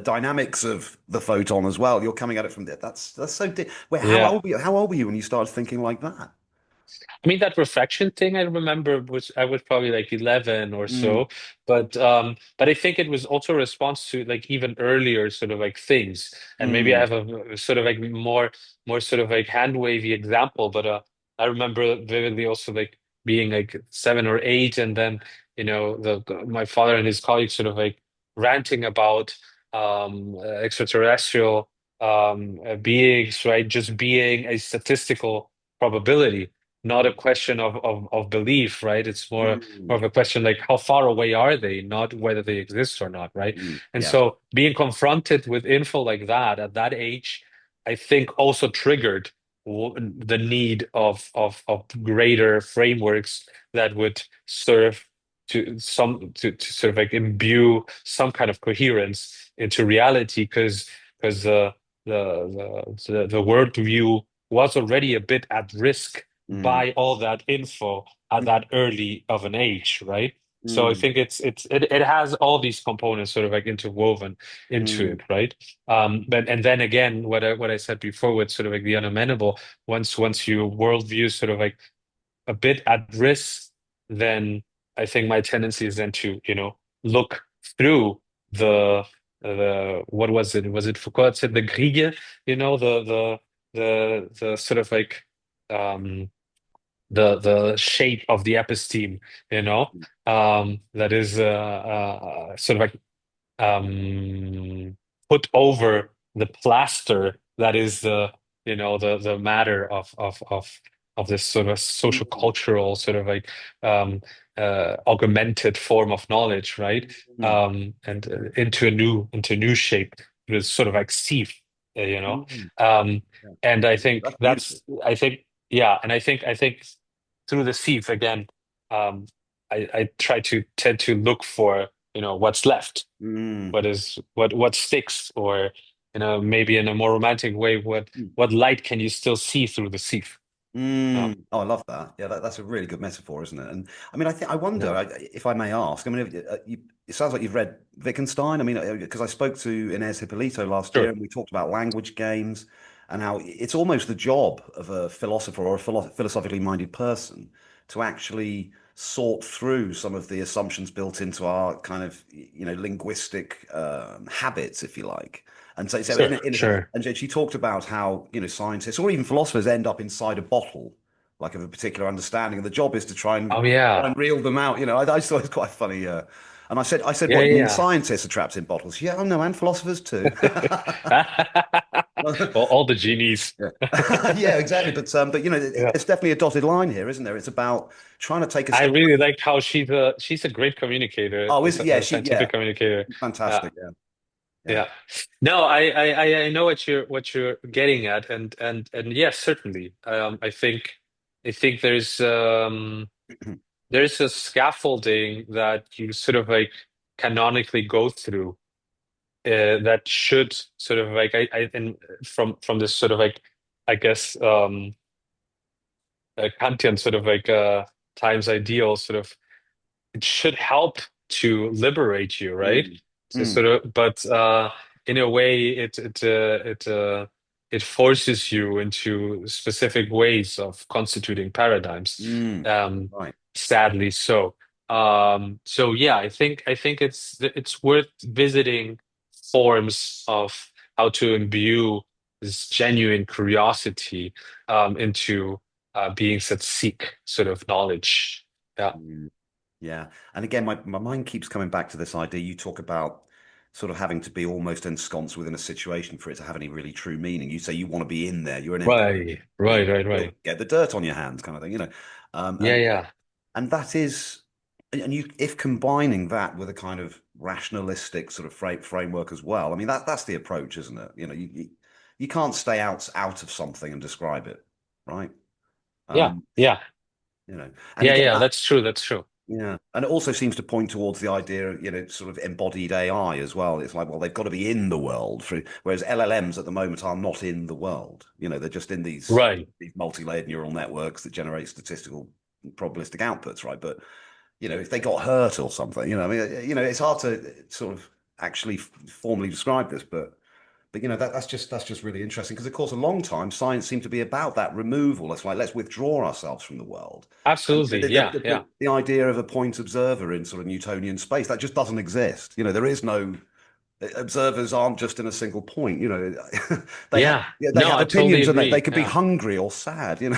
dynamics of the photon as well? You're coming at it from there. That's so deep. Wait, how yeah. old were you? How old were you when you started thinking like that? I mean, that reflection thing I remember was I was probably like 11 or Mm, so, but I think it was also a response to like even earlier sort of like things. And maybe I mm, have a sort of like more sort of like hand wavy example, but I remember vividly also like being like 7 or 8, and then, my father and his colleagues sort of like ranting about extraterrestrial beings, right? Just being a statistical probability, not a question of belief, right? It's more mm, of a question like how far away are they, not whether they exist or not, right? And yeah. so being confronted with info like that at that age, I think also triggered the need of greater frameworks that would serve to sort of like imbue some kind of coherence into reality, because the worldview was already a bit at risk Mm, by all that info at mm, that early of an age, right? So I mm, think it has all these components sort of like interwoven into mm, it, right? But and then again, what I said before with sort of like the unamenable, once your worldview is sort of like a bit at risk, then I think my tendency is then to, look through the what was it? Was it Foucault that said the grille? The sort of like um the shape of the episteme, that is sort of like put over the plaster that is the matter of this sort of social cultural sort of like um, augmented form of knowledge, right? Mm. And into a new shape, with sort of like sieve, you know. Mm. Um, Yeah. and I think That's beautiful. I think yeah, and I think through the sieve again, um, I try to tend to look for what's left, Mm. what sticks, or maybe in a more romantic way, what light can you still see through the sieve? Yeah, Mm. Oh, I love that. Yeah, that's a really good metaphor, isn't it? And I mean, I wonder, yeah, if I may ask. I mean, it sounds like you've read Wittgenstein. I mean, because I spoke to Ines Hipolito last year, sure. and we talked about language games and how it's almost the job of a philosopher or a philosophically minded person to actually sort through some of the assumptions built into our kind of, linguistic habits, if you like. And so Sure, sure. and she talked about how, scientists or even philosophers end up inside a bottle, like of a particular understanding. And the job is to Oh try yeah, and reel them out. I just thought it was quite funny. And I said, yeah, what, you mean yeah. scientists are trapped in bottles? Yeah, I know, and philosophers too. Well, all the genies. Yeah. Yeah, exactly. But Yeah. it's definitely a dotted line here, isn't there? It's about trying to take a I step. really like how she's a great communicator, Oh, is it? Yeah, a scientific communicator. Yeah, fantastic. Yeah, yeah. yeah. No, I know what you're getting at, and yes, certainly. I think there's a scaffolding that you sort of like canonically go through, that should sort of like and from this sort of like, I guess, Kantian sort of like times ideal sort of, it should help to liberate you, right? Mm, To mm, sort of, but in a way, it forces you into specific ways of constituting paradigms. mm. Um, Right. Sadly, so. So yeah, I think it's worth visiting forms of how to imbue this genuine curiosity into beings that seek sort of knowledge. Yeah. Mm. Yeah. And again, my mind keeps coming back to this idea. You talk about sort of having to be almost ensconced within a situation for it to have any really true meaning. You say you want to be in there. You're an employee. Right, right, right, You'll right. get the dirt on your hands, kind of thing. Um, Yeah, and yeah, and that is, and you if combining that with a kind of rationalistic sort of framework as well. I mean, that's the approach, isn't it? You can't stay out of something and describe it, right? yeah, Um, yeah, and yeah, again, yeah. That's true. That's true. yeah, and it also seems to point towards the idea of, sort of embodied AI as well. It's like, well, they've got to be in the world, whereas LLMs at the moment are not in the world. They're just in Right. these multi-layered neural networks that generate statistical probabilistic outputs, right? But if they got hurt or something, I mean, it's hard to sort of actually formally describe this, but that's just really interesting because of course a long time science seemed to be about that removal. It's like let's withdraw ourselves from the world. And Absolutely. Yeah, yeah, the idea of a point observer in sort of Newtonian space that just doesn't exist. There is no observers aren't just in a single point. They have yeah. yeah, they No, have I totally opinions and they agree. could be Yeah. hungry or sad. And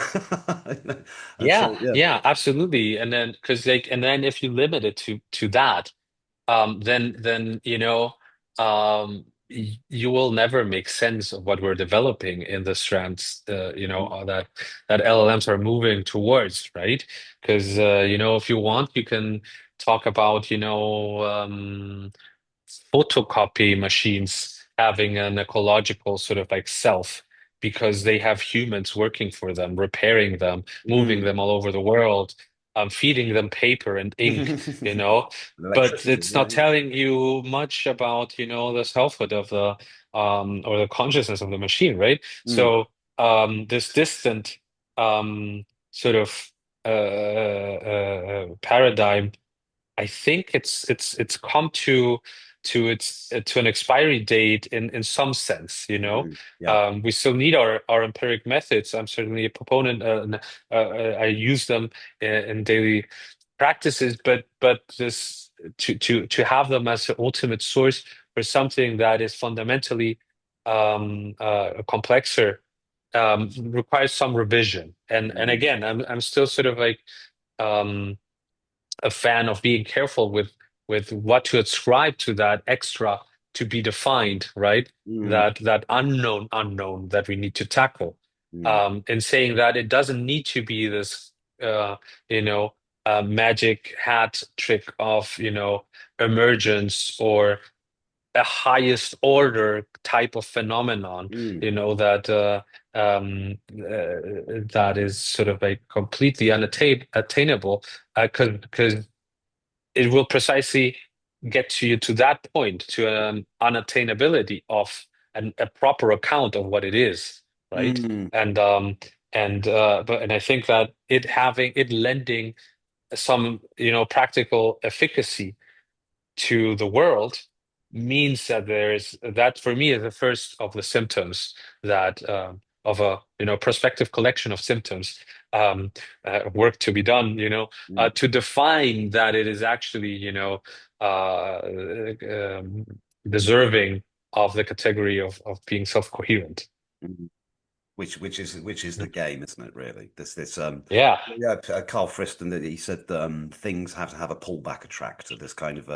Yeah, so yeah. yeah, absolutely. And then because and then if you limit it to that, then you will never make sense of what we're developing in the strands, that LLMs are moving towards, right? Because if you want, you can talk about photocopy machines having an ecological sort of like self, because they have humans working for them, repairing them, moving Mm. them all over the world, feeding them paper and ink, you know. But Electricity. it's Yeah, not yeah. telling you much about, the selfhood of the or the consciousness of the machine, right? Mm. So this distant sort of paradigm, I think it's come to an expiry date in some sense, you know. Mm. Yeah. We still need our empiric methods. I'm certainly a proponent. I use them in daily practices, but this to have them as the ultimate source for something that is fundamentally complexer, requires some revision. And Mm. again, I'm still sort of like um, a fan of being careful with what to ascribe to that extra to be defined, right? Mm. That unknown that we need to tackle. Mm. in saying that it doesn't need to be this, uh, you know, magic hat trick of, emergence or a highest order type of phenomenon, Mm. that is sort of like completely unattainable, because it will precisely get to you to that point, to an unattainability of a proper account of what it is, right? Mm. And I think that it lending some, practical efficacy to the world means that that for me is the first of the symptoms that of a prospective collection of symptoms, work to be done, Mm. to define that it is actually uh, um, deserving of the category of being self-coherent. Mm. Which is the game, isn't it? Really, this Yeah. yeah. Carl Friston, that he said that things have to have a pullback attractor. This kind of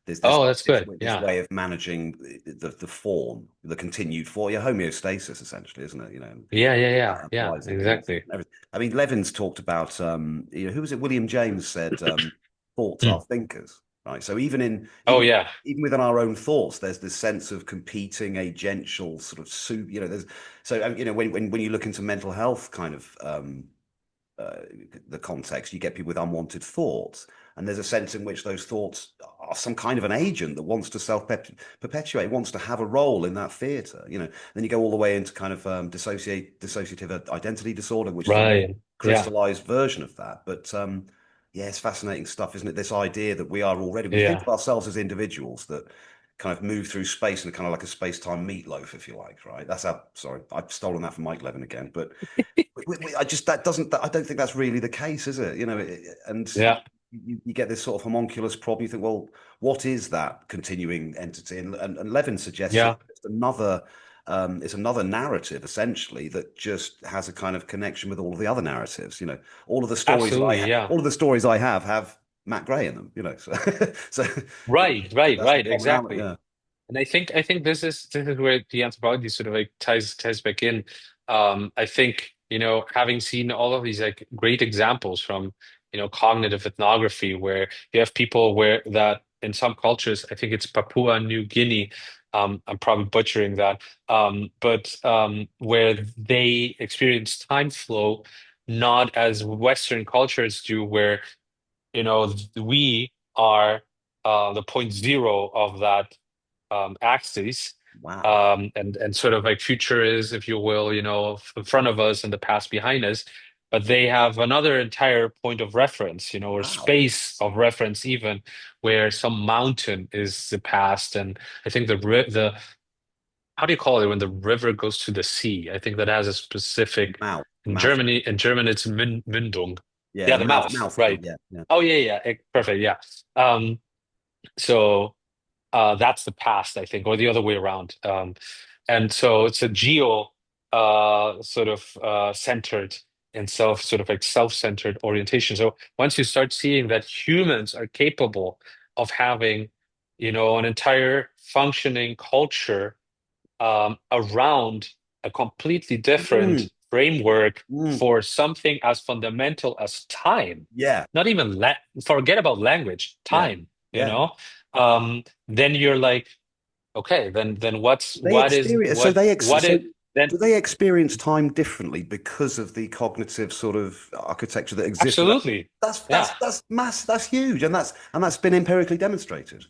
there's this Oh, that's this good. this Yeah. way of managing the form, the continued form, yeah, homeostasis essentially, isn't it? Yeah. Yeah. Yeah. That Yeah. applies in Exactly. everything. I mean, Levin's talked about who was it? William James said thoughts are Mm. thinkers, right? So even in Oh, even yeah. even within our own thoughts, there's this sense of competing agential sort of there's so when you look into mental health kind of uh, the context, you get people with unwanted thoughts. And there's a sense in which those thoughts are some kind of an agent that wants to self-perpetuate, wants to have a role in that theater. Then you go all the way into kind of dissociative identity disorder, which is a more Right. Yeah. crystallized version of that. But yeah, it's fascinating stuff, isn't it? This idea that we think Yeah. of ourselves as individuals that kind of move through space and kind of like a space-time meatloaf, if you like, right? Sorry, I've stolen that from Mike Levin again, but I just that doesn't I don't think that's really the case, is it? And Yeah. you get this sort of homunculus problem. You think, well, what is that continuing entity? And Levin suggests Yeah. it's another narrative essentially that just has a kind of connection with all of the other narratives. All of the stories Absolutely. Yeah. all of the stories I have Matt Gray in them. So so Right, right, that's the right, commonality. exactly. Yeah. And I think this is where the anthropology sort of like ties back in. I think, having seen all of these like great examples from, cognitive ethnography, where you have people where that in some cultures, I think it's Papua-New Guinea, I'm probably butchering that, but where they experience time flow not as Western cultures do, where we are the point zero of that axis, Wow. and sort of like future is, if you will, in front of us and the past behind us. But they have another entire point of reference, or Wow. space of reference, even where some mountain is the past. And I think the how do you call it when the river goes to the sea? I think that has a specific in Mouth. Germany. In German, it's Mündung. Yeah, Yeah, the the mouth mouth, mouth thing. right? Yeah, yeah. Oh yeah, yeah, perfect. Yeah. Um, so that's the past, I think, or the other way around. And so it's a geo sort of centered and sort of like self-centered orientation. So once you start seeing that humans are capable of having, an entire functioning culture around a completely Mm, different framework mm. for something as fundamental as time, Yeah, not even forget about language, yeah, time, yeah. then you're like, okay, then They experience so they ex what so it then do they experience time differently because of the cognitive sort of architecture that exists with that? absolutely, That's yeah, that's that's mass that's huge, and that's been empirically demonstrated.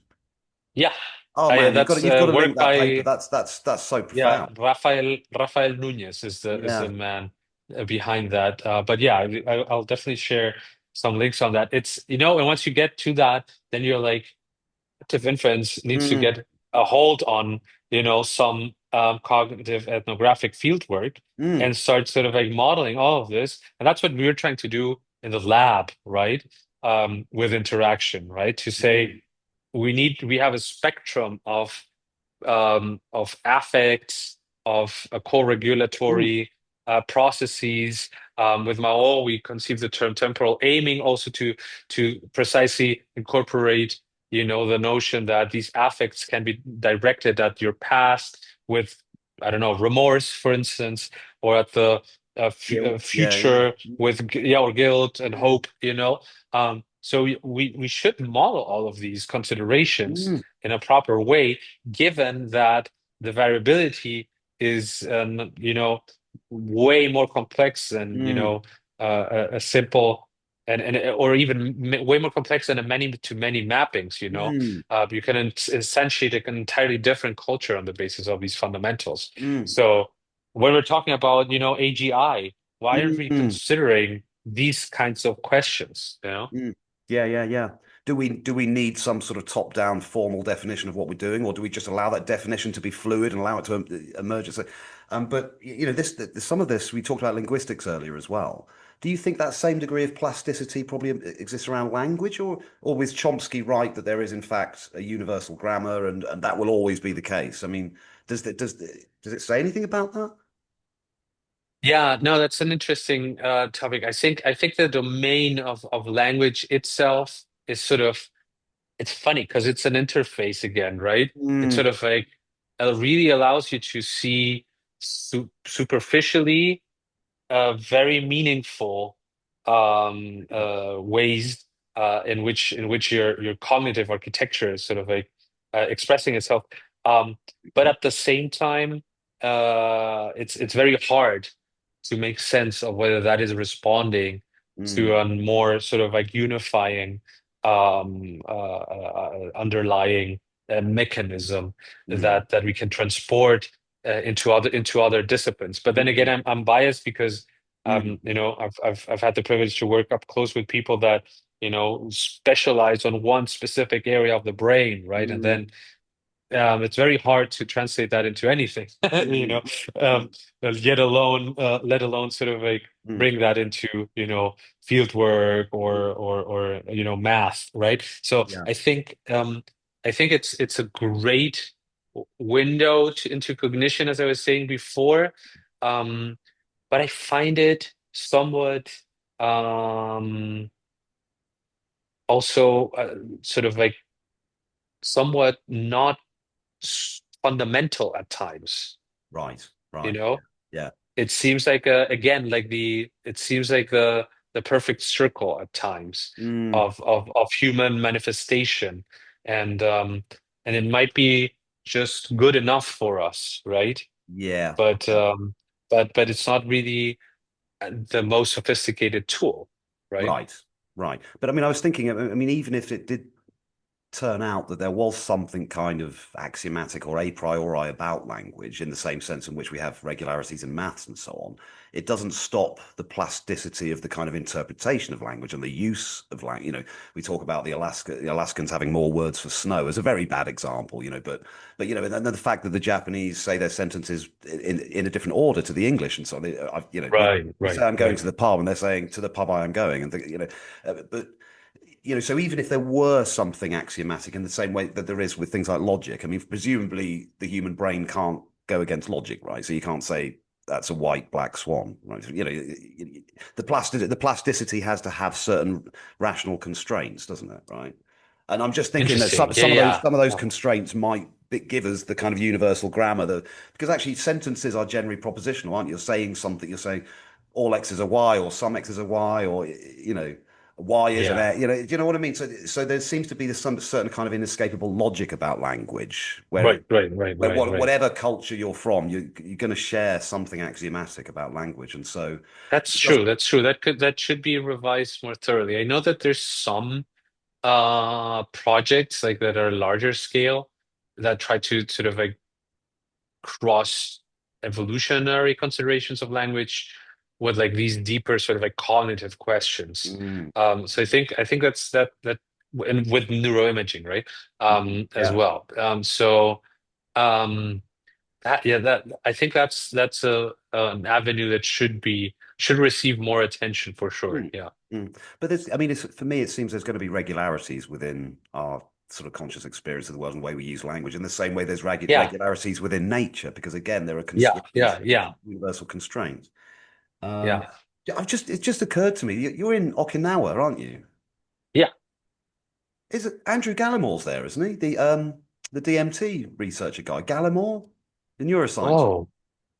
yeah. Oh man, That's you've got to link work that paper. by, That's so yeah, profound. Rafael Nunez is the Yeah. man behind that. But yeah, I'll definitely share some links on that. It's, and once you get to that, then you're like, active inference needs to Mm, get a hold on, some cognitive ethnographic fieldwork mm, and start sort of like modeling all of this. And that's what we're trying to do in the lab, right? With interaction, right? To mm, say we have a spectrum of affects, of mm, co-regulatory processes. With Mahault, we conceive the term temporal aiming also to precisely incorporate, the notion that these affects can be directed at your past with I don't know, remorse, for instance, or at the Guilt. Yeah, yeah. future with or guilt and hope, so we should model all of these considerations Mm, in a proper way, given that the variability is, way more complex than, mm, a simple and or even way more complex than a many to many mappings, mm, you can essentiate an entirely different culture on the basis of these fundamentals. mm, So when we're talking about, AGI, why aren't we mm. considering these kinds of questions, Mm. Yeah, yeah, yeah. Do we need some sort of top-down formal definition of what we're doing, or do we just allow that definition to be fluid and allow it to emerge? But some of this we talked about linguistics earlier as well. Do you think that same degree of plasticity probably exists around language, or was Chomsky right that there is in fact a universal grammar and that will always be the case? I mean, does it say anything about that? Yeah, no, that's an interesting topic. I think the domain of language itself is sort of, it's funny because it's an interface again, right? It's Mm, sort of like it really allows you to see superficially very meaningful ways in which your cognitive architecture is sort of like expressing itself. But at the same time, it's very hard to make sense of whether that is responding mm, to a more sort of like unifying underlying mechanism mm, that we can transport into other disciplines. But then again, mm, I'm biased because mm, I've had the privilege to work up close with people that specialize on one specific area of the brain, right? And mm, then it's very hard to translate that into anything, mm, um, let alone sort of like mm, bring that into field work mm. or math, right? So Yeah. I think it's a great window into cognition, as I was saying before, um, but I find it somewhat also sort of like somewhat not fundamental at times. Right, You right. know, Yeah. it seems like again, like it seems like the perfect circle at times Mm, of human manifestation, and um, and it might be just good enough for us, right? yeah. But Yeah. it's not really the most sophisticated tool, right? Right. Right. But I mean, I was thinking, I mean, even if it did turn out that there was something kind of axiomatic or a priori about language in the same sense in which we have regularities in maths and so on, it doesn't stop the plasticity of the kind of interpretation of language and the use of language. We talk about the Alaskans having more words for snow as a very bad example, but and then the fact that the Japanese say their sentences in a different order to the English and so on. Right, We say right, I'm going right. to the pub and they're saying to the pub I am going, and but so even if there were something axiomatic in the same way that there is with things like logic, I mean, presumably the human brain can't go against logic, right? So you can't say that's a white black swan, right? The plasticity has to have certain rational constraints, doesn't it? Right? And I'm just thinking that Interesting. some Yeah, some of those yeah. some of those Yeah. constraints might give us the kind of universal grammar because actually sentences are generally propositional, aren't you? You're saying something, you're saying all x's are y or some x's are y or y is an Yeah. a, do you know what I mean? So there seems to be some certain kind of inescapable logic about language Right, right, right, right, right. whatever culture you're from, you're going to share something axiomatic about language, and so That's it does. true. That's true. That should be revised more thoroughly. I know that there's some projects like that are larger scale that try to sort of like cross evolutionary considerations of language with like these deeper sort of like cognitive questions. Mm, So I think that and with neuroimaging, right? As yeah. well. So um that I think that's a an avenue that should receive more attention for sure. Mm, Yeah. mm. But I mean, for me, it seems there's going to be regularities within our sort of conscious experience of the world and the way we use language. In the same way, there's Yeah. regularities within nature, because again, there are Yeah. Yeah. Yeah. universal constraints. Um, Yeah. it just occurred to me, you're in Okinawa, aren't you? Yeah. Is it Andrew Gallimore's there, isn't he? The DMT researcher guy, Gallimore, the neuroscience. Oh.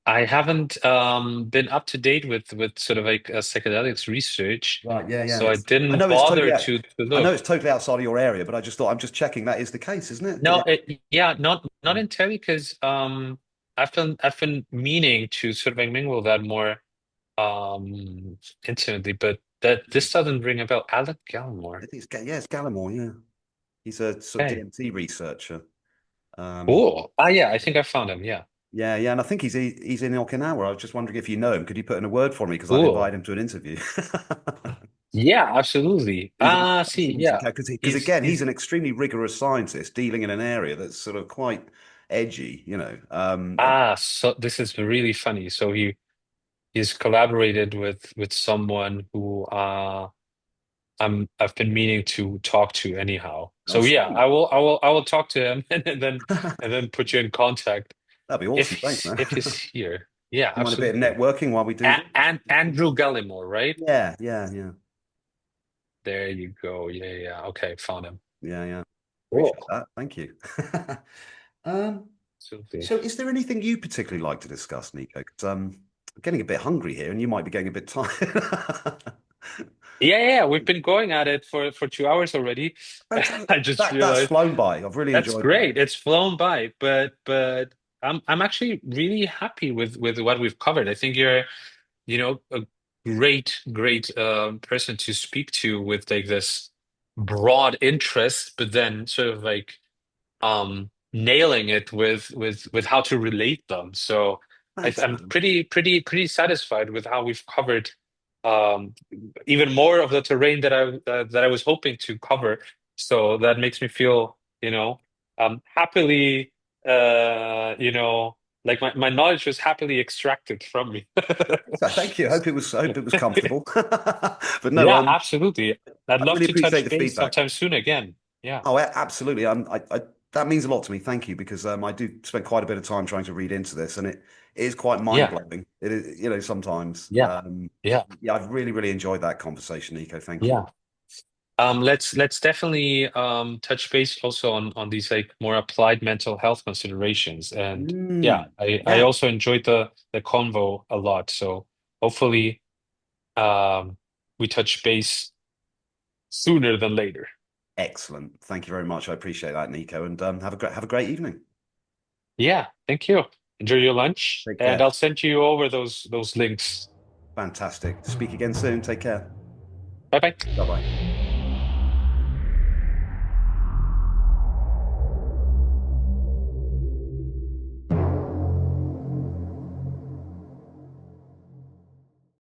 I haven't been up to date with sort of like psychedelics research, Right, yeah, yeah. so I I didn't know it's totally bother out. to I know look. it's totally outside of your area, but I just thought I'm just checking that is the case, isn't it? No, yeah, not Yeah. entirely because I've been meaning to sort of like mingle that more intimately, but that this doesn't ring a bell. Alec I Gallimore. think it's Gallimore, yeah. He's a sort of Hey, DMT researcher. Um, cool. Ah, yeah, I think I found him. Yeah, yeah, yeah, and I think he's in Okinawa. I was just wondering if you know him. Could you put in a word for me? Because I'd invite cool. him to an interview. Yeah, absolutely. He's a Ah, nice, see, easy yeah, cat because he's again, he's he's an extremely rigorous scientist dealing in an area that's sort of quite edgy, you know. so this is really funny. So he's collaborated with someone who I've been meaning to talk to anyhow. Oh, So yeah, sweet. I will talk to him and then put you in contact That'd be if awesome. Thanks, he's man. if he's here. Yeah, You mind a bit of absolutely. networking while we do this? And Andrew Gallimore, right? Yeah, yeah, yeah, There you go. Yeah, yeah, yeah. Okay, found him. yeah, yeah. Cool. Appreciate that. Thank you. Um, Absolutely. so is there anything you particularly like to discuss, Nico? 'Cause, I'm getting a bit hungry here, and you might be getting a bit tired. Yeah, yeah, yeah, we've been going at it for 2 hours already. Fantastic. I just That's realized flown by. I've really that's enjoyed that. great. It's flown by, but I'm actually really happy with what we've covered. I think you're a great person to speak to with like this broad interest, but then sort of like nailing it with how to relate them. So Thanks, I'm man. pretty satisfied with how we've covered um, even more of the terrain that I was hoping to cover. So that makes me feel, happily, like my knowledge was happily extracted from me. So thank you. I hope it was comfortable. But no, Yeah, absolutely. I'd I love really to appreciate touch the base feedback. sometime soon again. Yeah. Oh, absolutely. That means a lot to me. Thank you, because I do spend quite a bit of time trying to read into this, and it is quite mind Yeah. blowing. It is, you know, sometimes. Yeah. Yeah. Yeah, I've really enjoyed that conversation, Nico. Thank you. Yeah. Let's definitely touch base also on these like more applied mental health considerations. And yeah, I Yeah, also enjoyed the convo a lot. So hopefully um we touch base sooner than later. excellent. Thank you very much. I appreciate that, Nico, and have a great evening. Yeah, thank you. Enjoy your lunch, Take and care. I'll send you over those links. Fantastic. Speak again soon. Take care. Bye bye. Bye bye.